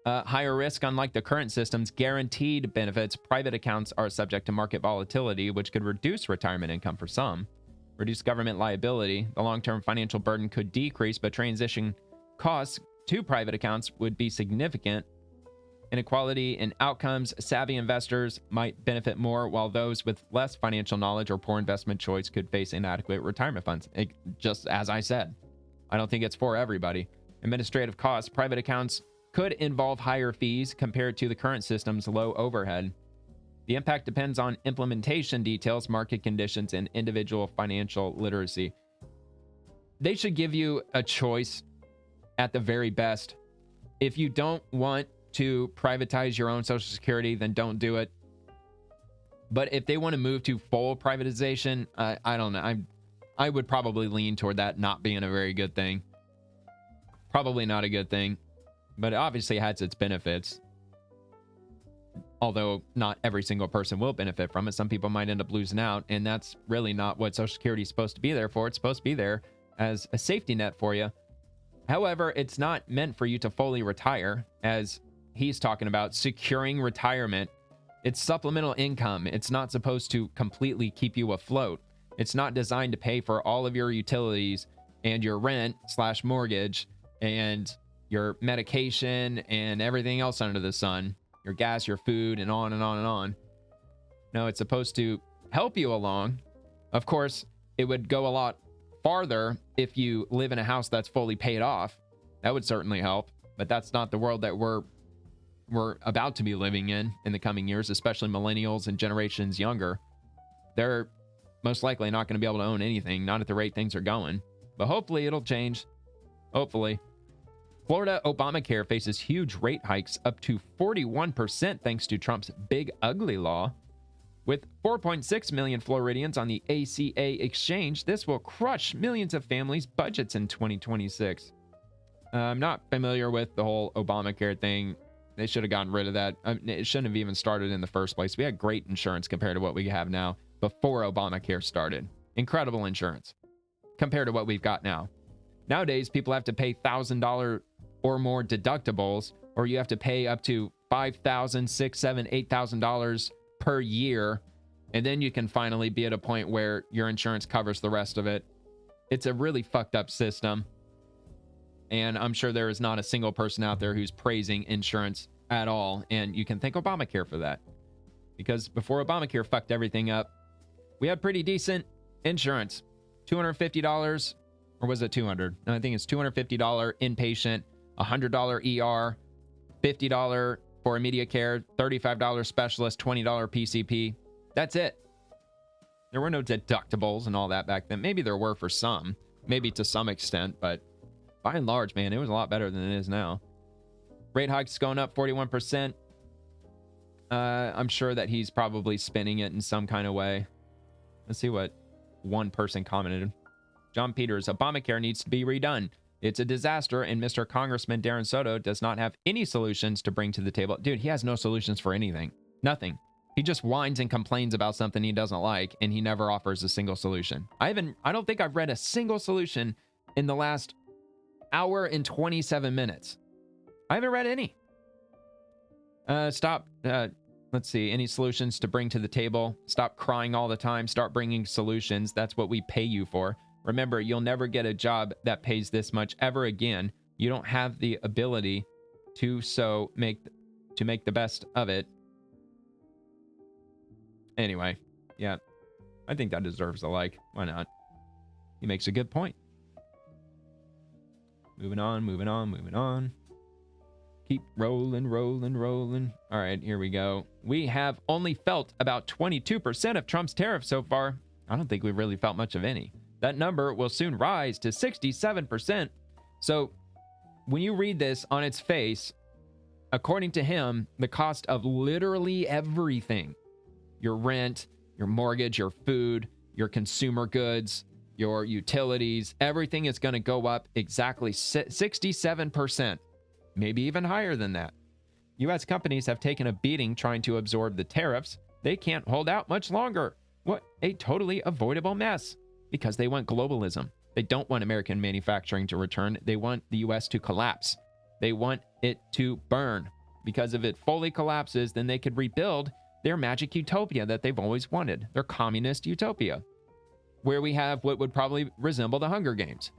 Higher risk, unlike the current system's guaranteed benefits, private accounts are subject to market volatility, which could reduce retirement income for some. Reduce government liability. The long-term financial burden could decrease, but transition costs to private accounts would be significant. Inequality in outcomes. Savvy investors might benefit more, while those with less financial knowledge or poor investment choice could face inadequate retirement funds. Just as I said, I don't think it's for everybody. Administrative costs. Private accounts could involve higher fees compared to the current system's low overhead. The impact depends on implementation details, market conditions, and individual financial literacy. They should give you a choice at the very best. If you don't want to privatize your own Social Security, then don't do it. But if they want to move to full privatization, I don't know. I would probably lean toward that not being a very good thing. Probably not a good thing, but it obviously has its benefits. Although not every single person will benefit from it. Some people might end up losing out, and that's really not what Social Security is supposed to be there for. It's supposed to be there as a safety net for you. However, it's not meant for you to fully retire, as he's talking about securing retirement. It's supplemental income. It's not supposed to completely keep you afloat. It's not designed to pay for all of your utilities and your rent / mortgage and your medication and everything else under the sun, your gas, your food, and on and on and on. No, it's supposed to help you along. Of course, it would go a lot farther if you live in a house that's fully paid off. That would certainly help, but that's not the world that we're about to be living in the coming years, especially millennials and generations younger. They're most likely not going to be able to own anything, not at the rate things are going. But hopefully it'll change. Hopefully. Florida Obamacare faces huge rate hikes up to 41% thanks to Trump's big ugly law. With 4.6 million Floridians on the ACA exchange, this will crush millions of families' budgets in 2026. I'm not familiar with the whole Obamacare thing. They should have gotten rid of that. It shouldn't have even started in the first place. We had great insurance compared to what we have now before Obamacare started. Incredible insurance compared to what we've got now. Nowadays, people have to pay $1,000 or more deductibles, or you have to pay up to $5,000, $6,000, $7,000, $8,000 per year, and then you can finally be at a point where your insurance covers the rest of it. It's a really fucked up system, and I'm sure there is not a single person out there who's praising insurance at all, and you can thank Obamacare for that, because before Obamacare fucked everything up, we had pretty decent insurance. $250, or was it $200? No, I think it's $250 inpatient, $100 ER, $50 for immediate care, $35 specialist, $20 PCP. That's it. There were no deductibles and all that back then. Maybe there were for some, maybe to some extent, but by and large, man, it was a lot better than it is now. Rate hikes going up 41%. I'm sure that he's probably spinning it in some kind of way. Let's see what one person commented. John Peters, Obamacare needs to be redone. It's a disaster, and Mr. Congressman Darren Soto does not have any solutions to bring to the table. Dude, he has no solutions for anything. Nothing. He just whines and complains about something he doesn't like, and he never offers a single solution. I don't think I've read a single solution in the last hour and 27 minutes. I haven't read any. Let's see. Any solutions to bring to the table? Stop crying all the time. Start bringing solutions. That's what we pay you for. Remember, you'll never get a job that pays this much ever again. You don't have the ability to make the best of it. Anyway, yeah, I think that deserves a like. Why not? He makes a good point. Moving on. Keep rolling. All right, here we go. We have only felt about 22% of Trump's tariffs so far. I don't think we've really felt much of any. That number will soon rise to 67%. So when you read this on its face, according to him, the cost of literally everything, your rent, your mortgage, your food, your consumer goods, your utilities, everything is going to go up exactly 67%, maybe even higher than that. U.S. companies have taken a beating trying to absorb the tariffs. They can't hold out much longer. What a totally avoidable mess. Because they want globalism. They don't want American manufacturing to return. They want the U.S. to collapse. They want it to burn. Because if it fully collapses, then they could rebuild their magic utopia that they've always wanted. Their communist utopia. Where we have what would probably resemble the Hunger Games.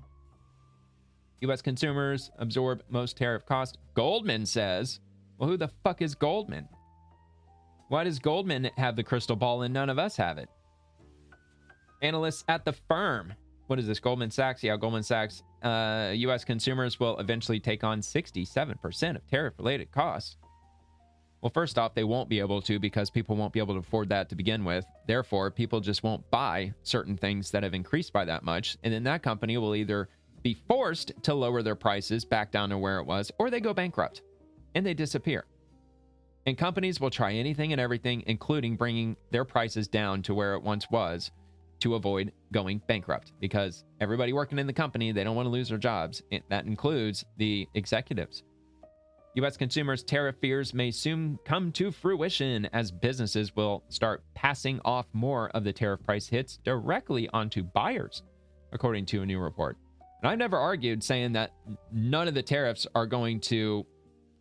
U.S. consumers absorb most tariff costs. Goldman says, well, who the fuck is Goldman? Why does Goldman have the crystal ball and none of us have it? Analysts at the firm. What is this? Goldman Sachs? Yeah, Goldman Sachs. U.S. consumers will eventually take on 67% of tariff-related costs. Well, first off, they won't be able to because people won't be able to afford that to begin with. Therefore, people just won't buy certain things that have increased by that much. And then that company will either be forced to lower their prices back down to where it was, or they go bankrupt and they disappear. And companies will try anything and everything, including bringing their prices down to where it once was, to avoid going bankrupt, because everybody working in the company, they don't want to lose their jobs. That includes the executives. U.S. consumers' tariff fears may soon come to fruition as businesses will start passing off more of the tariff price hits directly onto buyers, according to a new report. And I've never argued saying that none of the tariffs are going to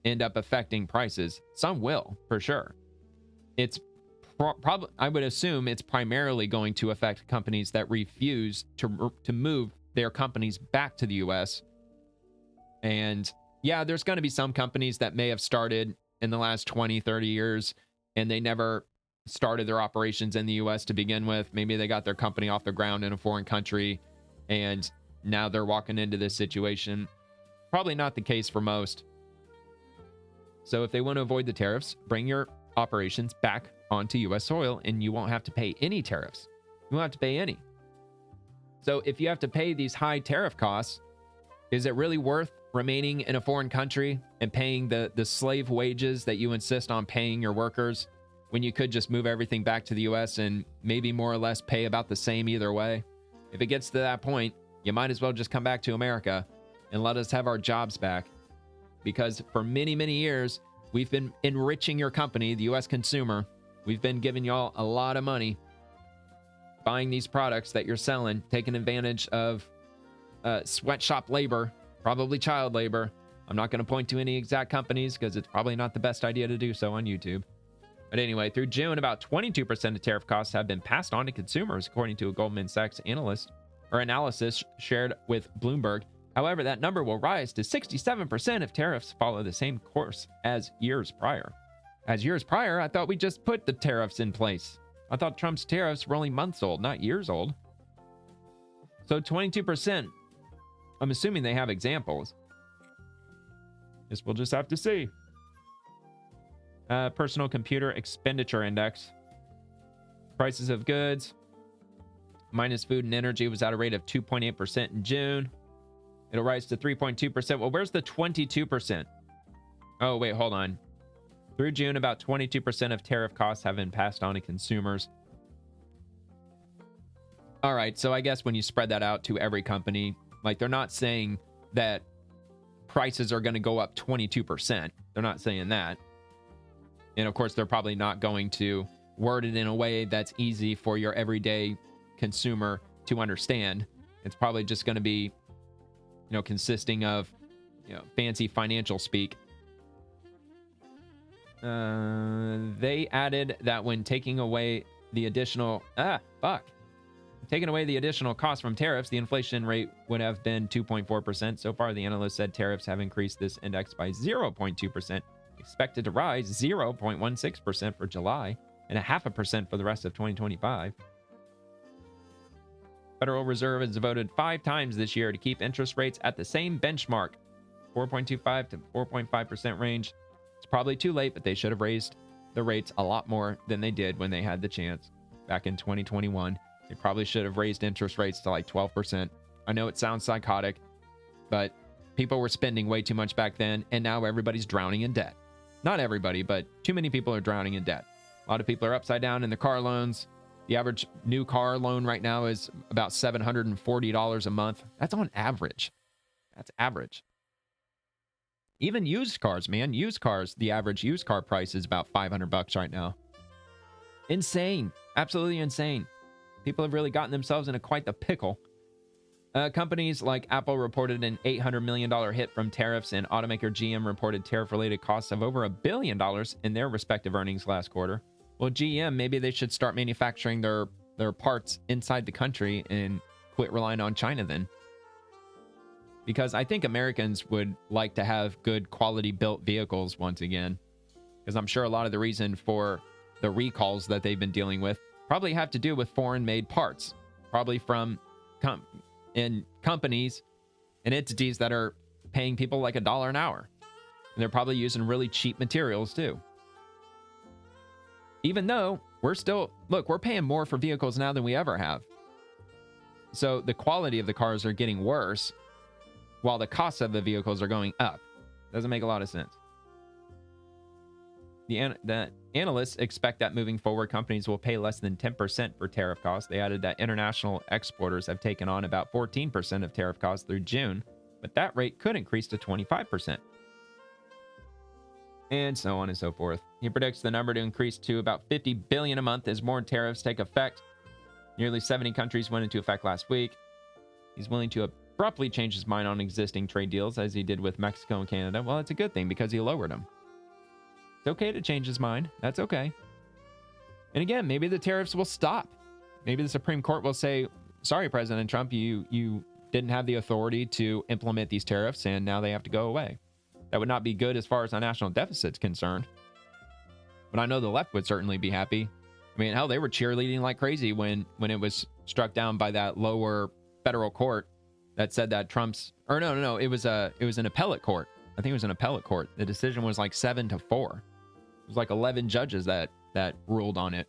end up affecting prices. Some will, for sure. It's probably, I would assume it's primarily going to affect companies that refuse to move their companies back to the U.S. And yeah, there's going to be some companies that may have started in the last 20, 30 years, and they never started their operations in the U.S. to begin with. Maybe they got their company off the ground in a foreign country, and now they're walking into this situation. Probably not the case for most. So if they want to avoid the tariffs, bring your operations back onto U.S. soil, and you won't have to pay any tariffs. You won't have to pay any. So if you have to pay these high tariff costs, is it really worth remaining in a foreign country and paying the slave wages that you insist on paying your workers when you could just move everything back to the U.S. and maybe more or less pay about the same either way? If it gets to that point, you might as well just come back to America and let us have our jobs back. Because for many, many years, we've been enriching your company, the U.S. consumer. We've been giving y'all a lot of money, buying these products that you're selling, taking advantage of sweatshop labor, probably child labor. I'm not going to point to any exact companies because it's probably not the best idea to do so on YouTube. But anyway, through June, about 22% of tariff costs have been passed on to consumers, according to a Goldman Sachs analysis shared with Bloomberg. However, that number will rise to 67% if tariffs follow the same course as years prior. As years prior, I thought we just put the tariffs in place. I thought Trump's tariffs were only months old, not years old. So 22%. I'm assuming they have examples. Guess we'll just have to see. Personal computer expenditure index. Prices of goods minus food and energy was at a rate of 2.8% in June. It'll rise to 3.2%. Well, where's the 22%? Oh, wait, hold on. Through June, about 22% of tariff costs have been passed on to consumers. All right, so I guess when you spread that out to every company, like, they're not saying that prices are going to go up 22%. They're not saying that. And of course, they're probably not going to word it in a way that's easy for your everyday consumer to understand. It's probably just going to be, consisting of, fancy financial speak. They added that when taking away the additional cost from tariffs, the inflation rate would have been 2.4%. So far, the analyst said tariffs have increased this index by 0.2%, expected to rise 0.16% for July and 0.5% for the rest of 2025. Federal Reserve has voted 5 times this year to keep interest rates at the same benchmark, 4.25 to 4.5% range. It's probably too late, but they should have raised the rates a lot more than they did when they had the chance back in 2021. They probably should have raised interest rates to like 12%. I know it sounds psychotic, but people were spending way too much back then, and now everybody's drowning in debt. Not everybody, but too many people are drowning in debt. A lot of people are upside down in their car loans. The average new car loan right now is about $740 a month. That's on average. That's average. Even used cars, man. Used cars, the average used car price is about $500 right now. Insane. Absolutely insane. People have really gotten themselves into quite the pickle. Companies like Apple reported an $800 million hit from tariffs, and automaker GM reported tariff-related costs of over $1 billion in their respective earnings last quarter. Well, GM, maybe they should start manufacturing their parts inside the country and quit relying on China then. Because I think Americans would like to have good quality built vehicles once again. Because I'm sure a lot of the reason for the recalls that they've been dealing with probably have to do with foreign-made parts. Probably from companies and entities that are paying people like $1 an hour. And they're probably using really cheap materials too. Even though we're paying more for vehicles now than we ever have. So the quality of the cars are getting worse while the costs of the vehicles are going up. Doesn't make a lot of sense. the analysts expect that moving forward, companies will pay less than 10% for tariff costs. They added that international exporters have taken on about 14% of tariff costs through June, but that rate could increase to 25%. And so on and so forth. He predicts the number to increase to about 50 billion a month as more tariffs take effect. Nearly 70 countries went into effect last week. He's willing to abruptly change his mind on existing trade deals, as he did with Mexico and Canada. Well, it's a good thing because he lowered them. It's okay to change his mind. That's okay. And again, maybe the tariffs will stop. Maybe the Supreme Court will say, sorry, President Trump, you didn't have the authority to implement these tariffs, and now they have to go away. That would not be good as far as our national deficit's concerned. But I know the left would certainly be happy. I mean, hell, they were cheerleading like crazy when it was struck down by that lower federal court that said that Trump's, or no, it was an appellate court. I think it was an appellate court. The decision was like 7-4. It was like 11 judges that ruled on it.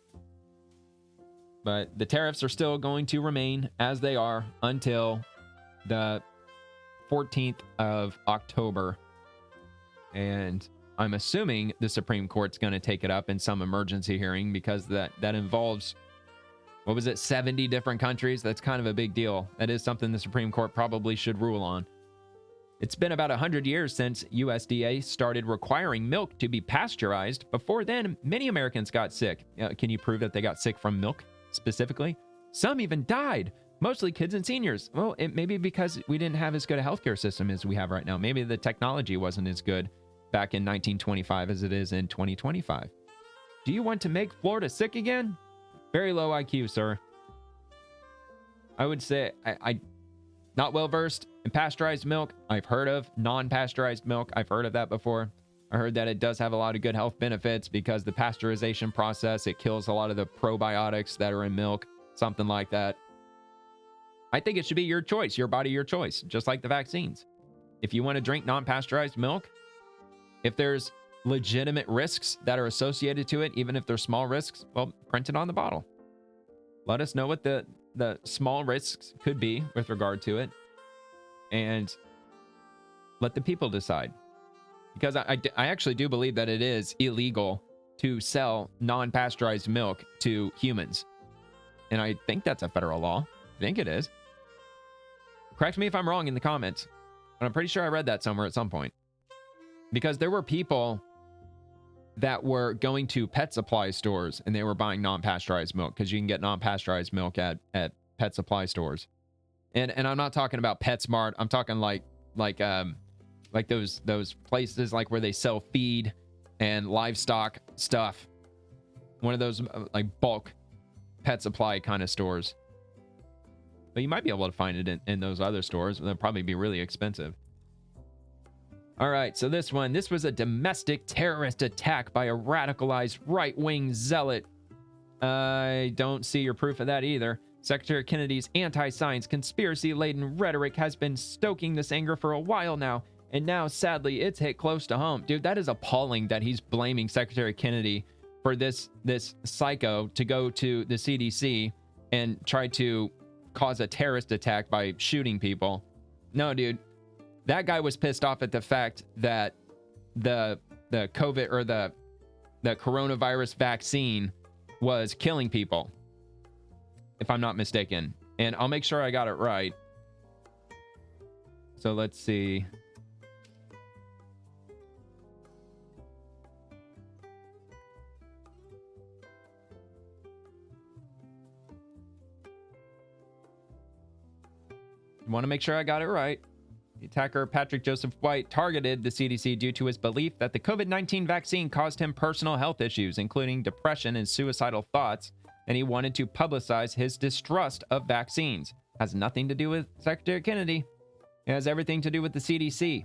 But the tariffs are still going to remain as they are until the 14th of October. And I'm assuming the Supreme Court's going to take it up in some emergency hearing, because that involves, 70 different countries? That's kind of a big deal. That is something the Supreme Court probably should rule on. It's been about 100 years since USDA started requiring milk to be pasteurized. Before then, many Americans got sick. Can you prove that they got sick from milk specifically? Some even died, mostly kids and seniors. Well, it may be because we didn't have as good a healthcare system as we have right now. Maybe the technology wasn't as good back in 1925 as it is in 2025. Do you want to make Florida sick again? Very low IQ, sir. I would say I not well versed in pasteurized milk. I've heard of non-pasteurized milk. I've heard of that before. I heard that it does have a lot of good health benefits because the pasteurization process, it kills a lot of the probiotics that are in milk, something like that. I think it should be your choice, your body, your choice, just like the vaccines. If you want to drink non-pasteurized milk, if there's legitimate risks that are associated to it, even if they're small risks, well, print it on the bottle. Let us know what the small risks could be with regard to it, and let the people decide. Because I actually do believe that it is illegal to sell non-pasteurized milk to humans. And I think that's a federal law. I think it is. Correct me if I'm wrong in the comments, but I'm pretty sure I read that somewhere at some point. Because there were people that were going to pet supply stores and they were buying non-pasteurized milk, because you can get non-pasteurized milk at pet supply stores. And I'm not talking about PetSmart. I'm talking like those places like where they sell feed and livestock stuff. One of those like bulk pet supply kind of stores. But you might be able to find it in those other stores. They'll probably be really expensive. All right, so this was a domestic terrorist attack by a radicalized right-wing zealot. I don't see your proof of that either. Secretary Kennedy's anti-science, conspiracy-laden rhetoric has been stoking this anger for a while now, and now, sadly, it's hit close to home. Dude, that is appalling that he's blaming Secretary Kennedy for this psycho to go to the CDC and try to cause a terrorist attack by shooting people. No, dude. That guy was pissed off at the fact that the COVID or the coronavirus vaccine was killing people, if I'm not mistaken. And I'll make sure I got it right. So let's see. I want to make sure I got it right. The attacker, Patrick Joseph White, targeted the CDC due to his belief that the COVID-19 vaccine caused him personal health issues, including depression and suicidal thoughts, and he wanted to publicize his distrust of vaccines. Has nothing to do with Secretary Kennedy. It has everything to do with the CDC.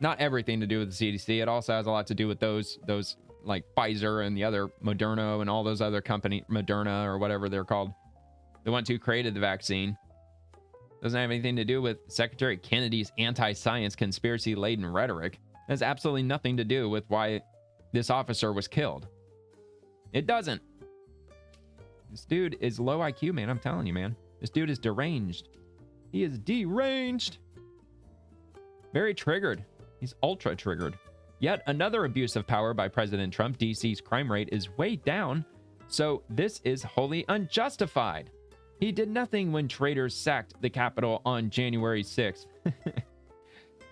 Not everything to do with the CDC. It also has a lot to do with those like Pfizer and the other Moderna and all those other companies, Moderna or whatever they're called, the ones who created the vaccine. Doesn't have anything to do with Secretary Kennedy's anti-science, conspiracy-laden rhetoric. It has absolutely nothing to do with why this officer was killed. It doesn't. This dude is low IQ, man. I'm telling you, man. This dude is deranged. He is deranged. Very triggered. He's ultra triggered. Yet another abuse of power by President Trump. DC's crime rate is way down, so this is wholly unjustified. He did nothing when traitors sacked the Capitol on January 6th.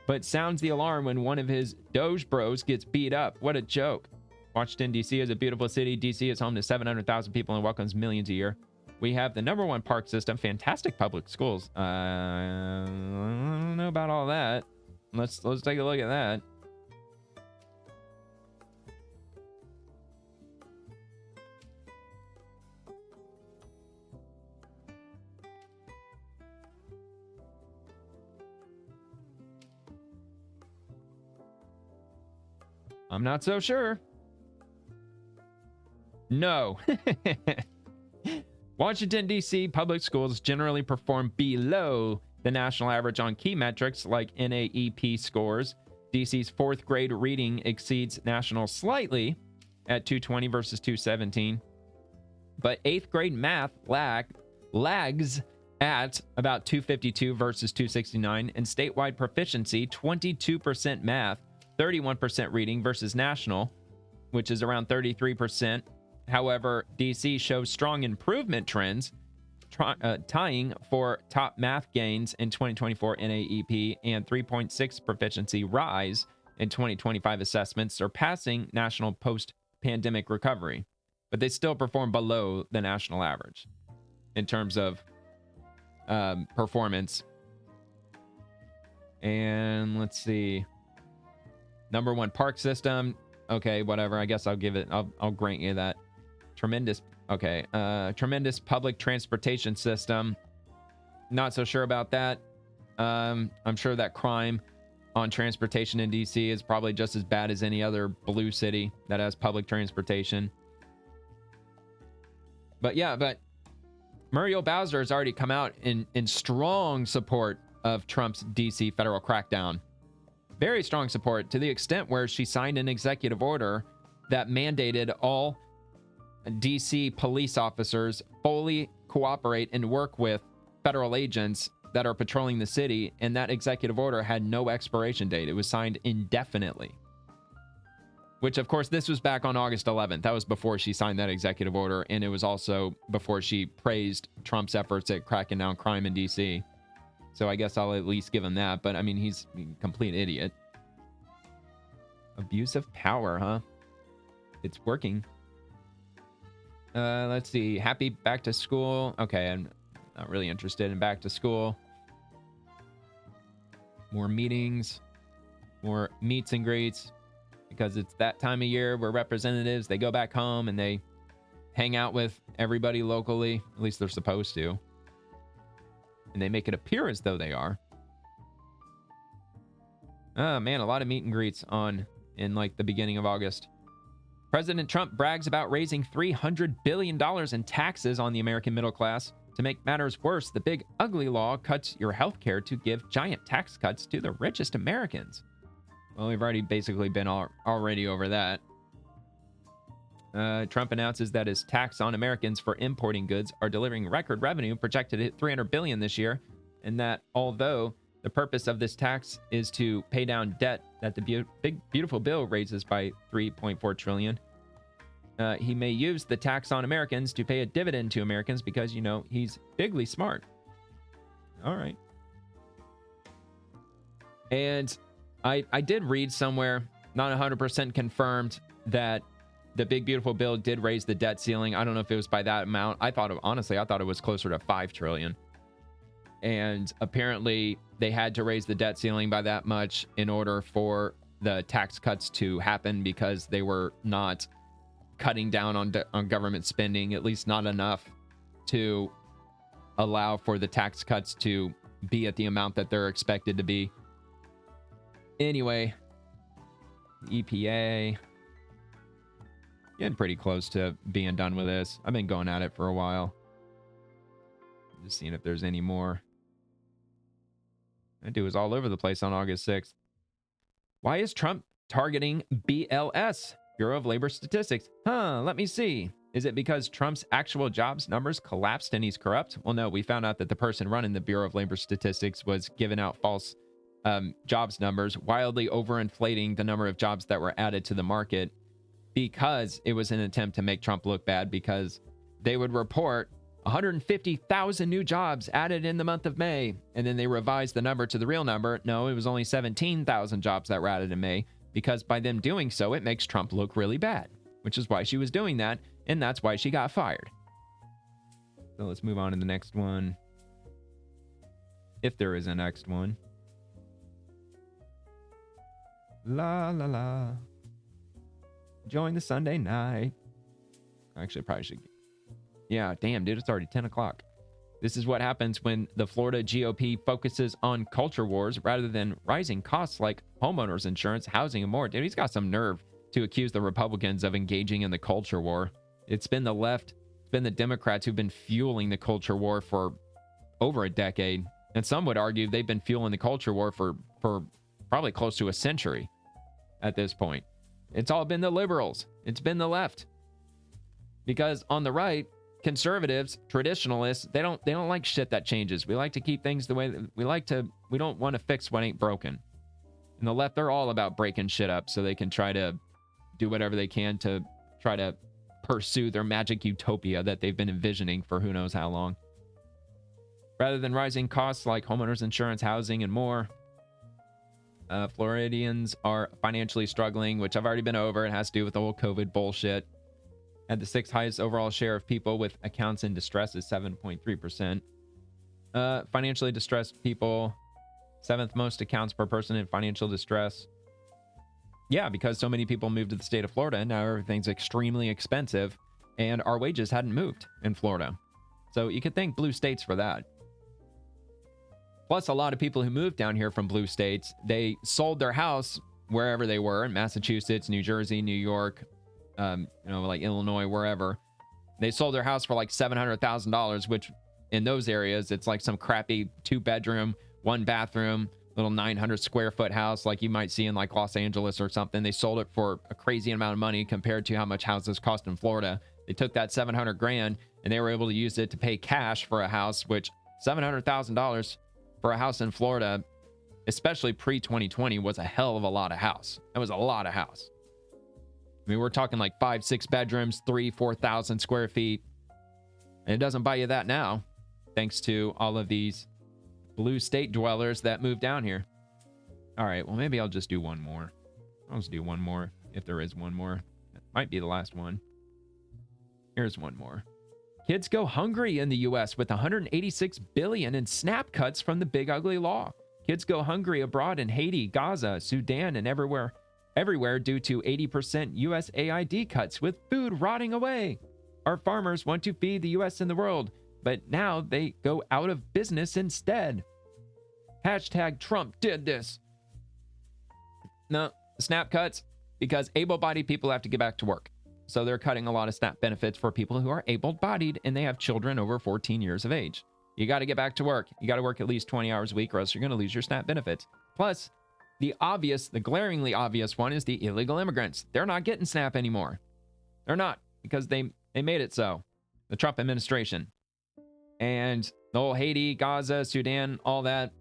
But sounds the alarm when one of his Doge bros gets beat up. What a joke. Washington, D.C. is a beautiful city. D.C. is home to 700,000 people and welcomes millions a year. We have the #1 park system, fantastic public schools. I don't know about all that. Let's take a look at that. I'm not so sure. No. Washington, D.C. public schools generally perform below the national average on key metrics like NAEP scores. D.C.'s 4th grade reading exceeds national slightly at 220 versus 217. But 8th grade math lags at about 252 versus 269. And statewide proficiency, 22% math, 31% reading versus national, which is around 33%. However, DC shows strong improvement trends, tying for top math gains in 2024 NAEP and 3.6 proficiency rise in 2025 assessments, surpassing national post-pandemic recovery. But they still perform below the national average in terms of performance. And let's see. #1 park system. Okay, whatever. I guess I'll give it. I'll grant you that. Tremendous. Okay. Tremendous public transportation system. Not so sure about that. I'm sure that crime on transportation in DC is probably just as bad as any other blue city that has public transportation. But yeah, Muriel Bowser has already come out in strong support of Trump's DC federal crackdown. Very strong support, to the extent where she signed an executive order that mandated all DC police officers fully cooperate and work with federal agents that are patrolling the city, and that executive order had no expiration date. It was signed indefinitely. Which, of course, this was back on August 11th. That was before she signed that executive order, and it was also before she praised Trump's efforts at cracking down crime in DC. So I guess I'll at least give him that. But I mean, he's a complete idiot. Abuse of power, huh? It's working. Let's see. Happy back to school. Okay, I'm not really interested in back to school. More meetings. More meets and greets. Because it's that time of year where representatives, they go back home and they hang out with everybody locally. At least they're supposed to. And they make it appear as though they are. Oh man, a lot of meet and greets in like the beginning of August. President Trump brags about raising $300 billion in taxes on the American middle class. To make matters worse, the big ugly law cuts your health care to give giant tax cuts to the richest Americans. Well, we've already basically been already over that. Trump announces that his tax on Americans for importing goods are delivering record revenue, projected at $300 billion this year, and that although the purpose of this tax is to pay down debt that the big beautiful bill raises by $3.4 trillion, he may use the tax on Americans to pay a dividend to Americans because, you know, he's bigly smart. All right. And I did read somewhere, not 100% confirmed, that the big beautiful bill did raise the debt ceiling. I don't know if it was by that amount. Honestly, I thought it was closer to $5 trillion. And apparently they had to raise the debt ceiling by that much in order for the tax cuts to happen, because they were not cutting down on government spending, at least not enough to allow for the tax cuts to be at the amount that they're expected to be. Anyway, EPA getting pretty close to being done with this. I've been going at it for a while. Just seeing if there's any more. That dude was all over the place on August 6th. Why is Trump targeting BLS, Bureau of Labor Statistics? Let me see. Is it because Trump's actual jobs numbers collapsed and he's corrupt? Well, no, we found out that the person running the Bureau of Labor Statistics was giving out false jobs numbers, wildly overinflating the number of jobs that were added to the market because it was an attempt to make Trump look bad, because they would report 150,000 new jobs added in the month of May, and then they revised the number to the real number. No, it was only 17,000 jobs that were added in May, because by them doing so, it makes Trump look really bad, which is why she was doing that, and that's why she got fired. So let's move on to the next one. If there is a next one. La la la. Join the Sunday night. Actually, I probably should. Yeah, damn, dude, it's already 10 o'clock. This is what happens when the Florida GOP focuses on culture wars rather than rising costs like homeowners insurance, housing, and more. Dude, he's got some nerve to accuse the Republicans of engaging in the culture war. It's been the left, it's been the Democrats who've been fueling the culture war for over a decade. And some would argue they've been fueling the culture war for probably close to a century at this point. It's all been the liberals. It's been the left. Because on the right, conservatives, traditionalists, they don't like shit that changes. We like to keep things the way that we don't want to fix what ain't broken. And the left, they're all about breaking shit up so they can try to do whatever they can to try to pursue their magic utopia that they've been envisioning for who knows how long. Rather than rising costs like homeowners insurance, housing, and more, Floridians are financially struggling, which I've already been over. It has to do with the whole COVID bullshit. At the sixth highest overall share of people with accounts in distress is 7.3%. Financially distressed people, seventh most accounts per person in financial distress. Yeah, because so many people moved to the state of Florida, and now everything's extremely expensive, and our wages hadn't moved in Florida. So you could thank blue states for that. Plus, a lot of people who moved down here from blue states, they sold their house wherever they were, in Massachusetts, New Jersey, New York, like Illinois, wherever. They sold their house for like $700,000, which in those areas, it's like some crappy 2-bedroom, 1-bathroom, little 900 square foot house like you might see in like Los Angeles or something. They sold it for a crazy amount of money compared to how much houses cost in Florida. They took that $700,000 and they were able to use it to pay cash for a house, which $700,000 for a house in Florida, especially pre-2020, was a hell of a lot of house. That was a lot of house. I mean, we're talking like 5-6 bedrooms, 4,000 square feet. And it doesn't buy you that now, thanks to all of these blue state dwellers that moved down here. All right, well, maybe I'll just do one more. I'll just do one more, if there is one more. That might be the last one. Here's one more. Kids go hungry in the U.S. with $186 billion in SNAP cuts from the big ugly law. Kids go hungry abroad in Haiti, Gaza, Sudan, and everywhere due to 80% USAID cuts with food rotting away. Our farmers want to feed the U.S. and the world, but now they go out of business instead. Hashtag Trump did this. No, SNAP cuts because able-bodied people have to get back to work. So they're cutting a lot of SNAP benefits for people who are able-bodied and they have children over 14 years of age. You got to get back to work. You got to work at least 20 hours a week or else you're going to lose your SNAP benefits. Plus, the glaringly obvious one is the illegal immigrants. They're not getting SNAP anymore. They're not, because they made it so. The Trump administration. And the whole Haiti, Gaza, Sudan, all that.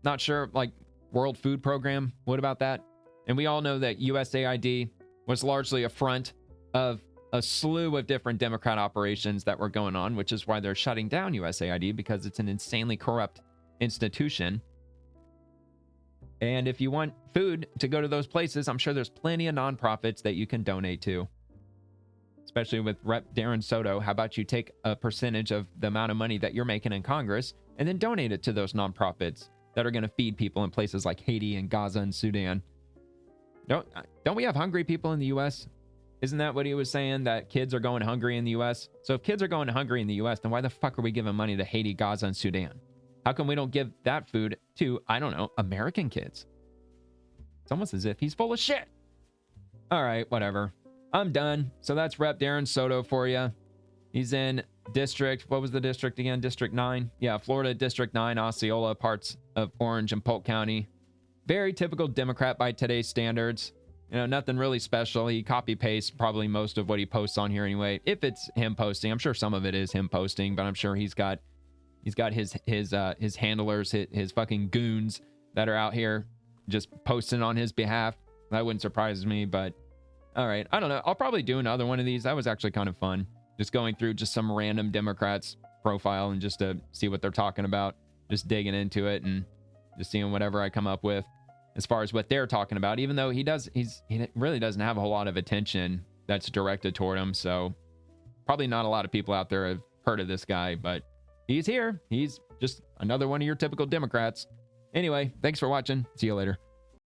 Not sure, like, World Food Program. What about that? And we all know that USAID was largely a front of a slew of different Democrat operations that were going on, which is why they're shutting down USAID, because it's an insanely corrupt institution. And if you want food to go to those places, I'm sure there's plenty of nonprofits that you can donate to. Especially with Rep Darren Soto. How about you take a percentage of the amount of money that you're making in Congress and then donate it to those nonprofits that are going to feed people in places like Haiti and Gaza and Sudan? Don't we have hungry people in the U.S.? Isn't that what he was saying, that kids are going hungry in the U.S.? So if kids are going hungry in the U.S., then why the fuck are we giving money to Haiti, Gaza, and Sudan? How come we don't give that food to, I don't know, American kids? It's almost as if he's full of shit. All right, whatever. I'm done. So that's Rep Darren Soto for you. He's in what was the district again? District 9? Yeah, Florida District 9, Osceola, parts of Orange and Polk County. Very typical Democrat by today's standards. Nothing really special. He copy-pastes probably most of what he posts on here anyway. If it's him posting, I'm sure some of it is him posting, but I'm sure he's got his handlers, his fucking goons that are out here just posting on his behalf. That wouldn't surprise me, but all right. I don't know. I'll probably do another one of these. That was actually kind of fun. Just going through just some random Democrats profile and just to see what they're talking about. Just digging into it and just seeing whatever I come up with as far as what they're talking about, even though he really doesn't have a whole lot of attention that's directed toward him. So probably not a lot of people out there have heard of this guy, but he's here. He's just another one of your typical Democrats. Anyway, thanks for watching. See you later.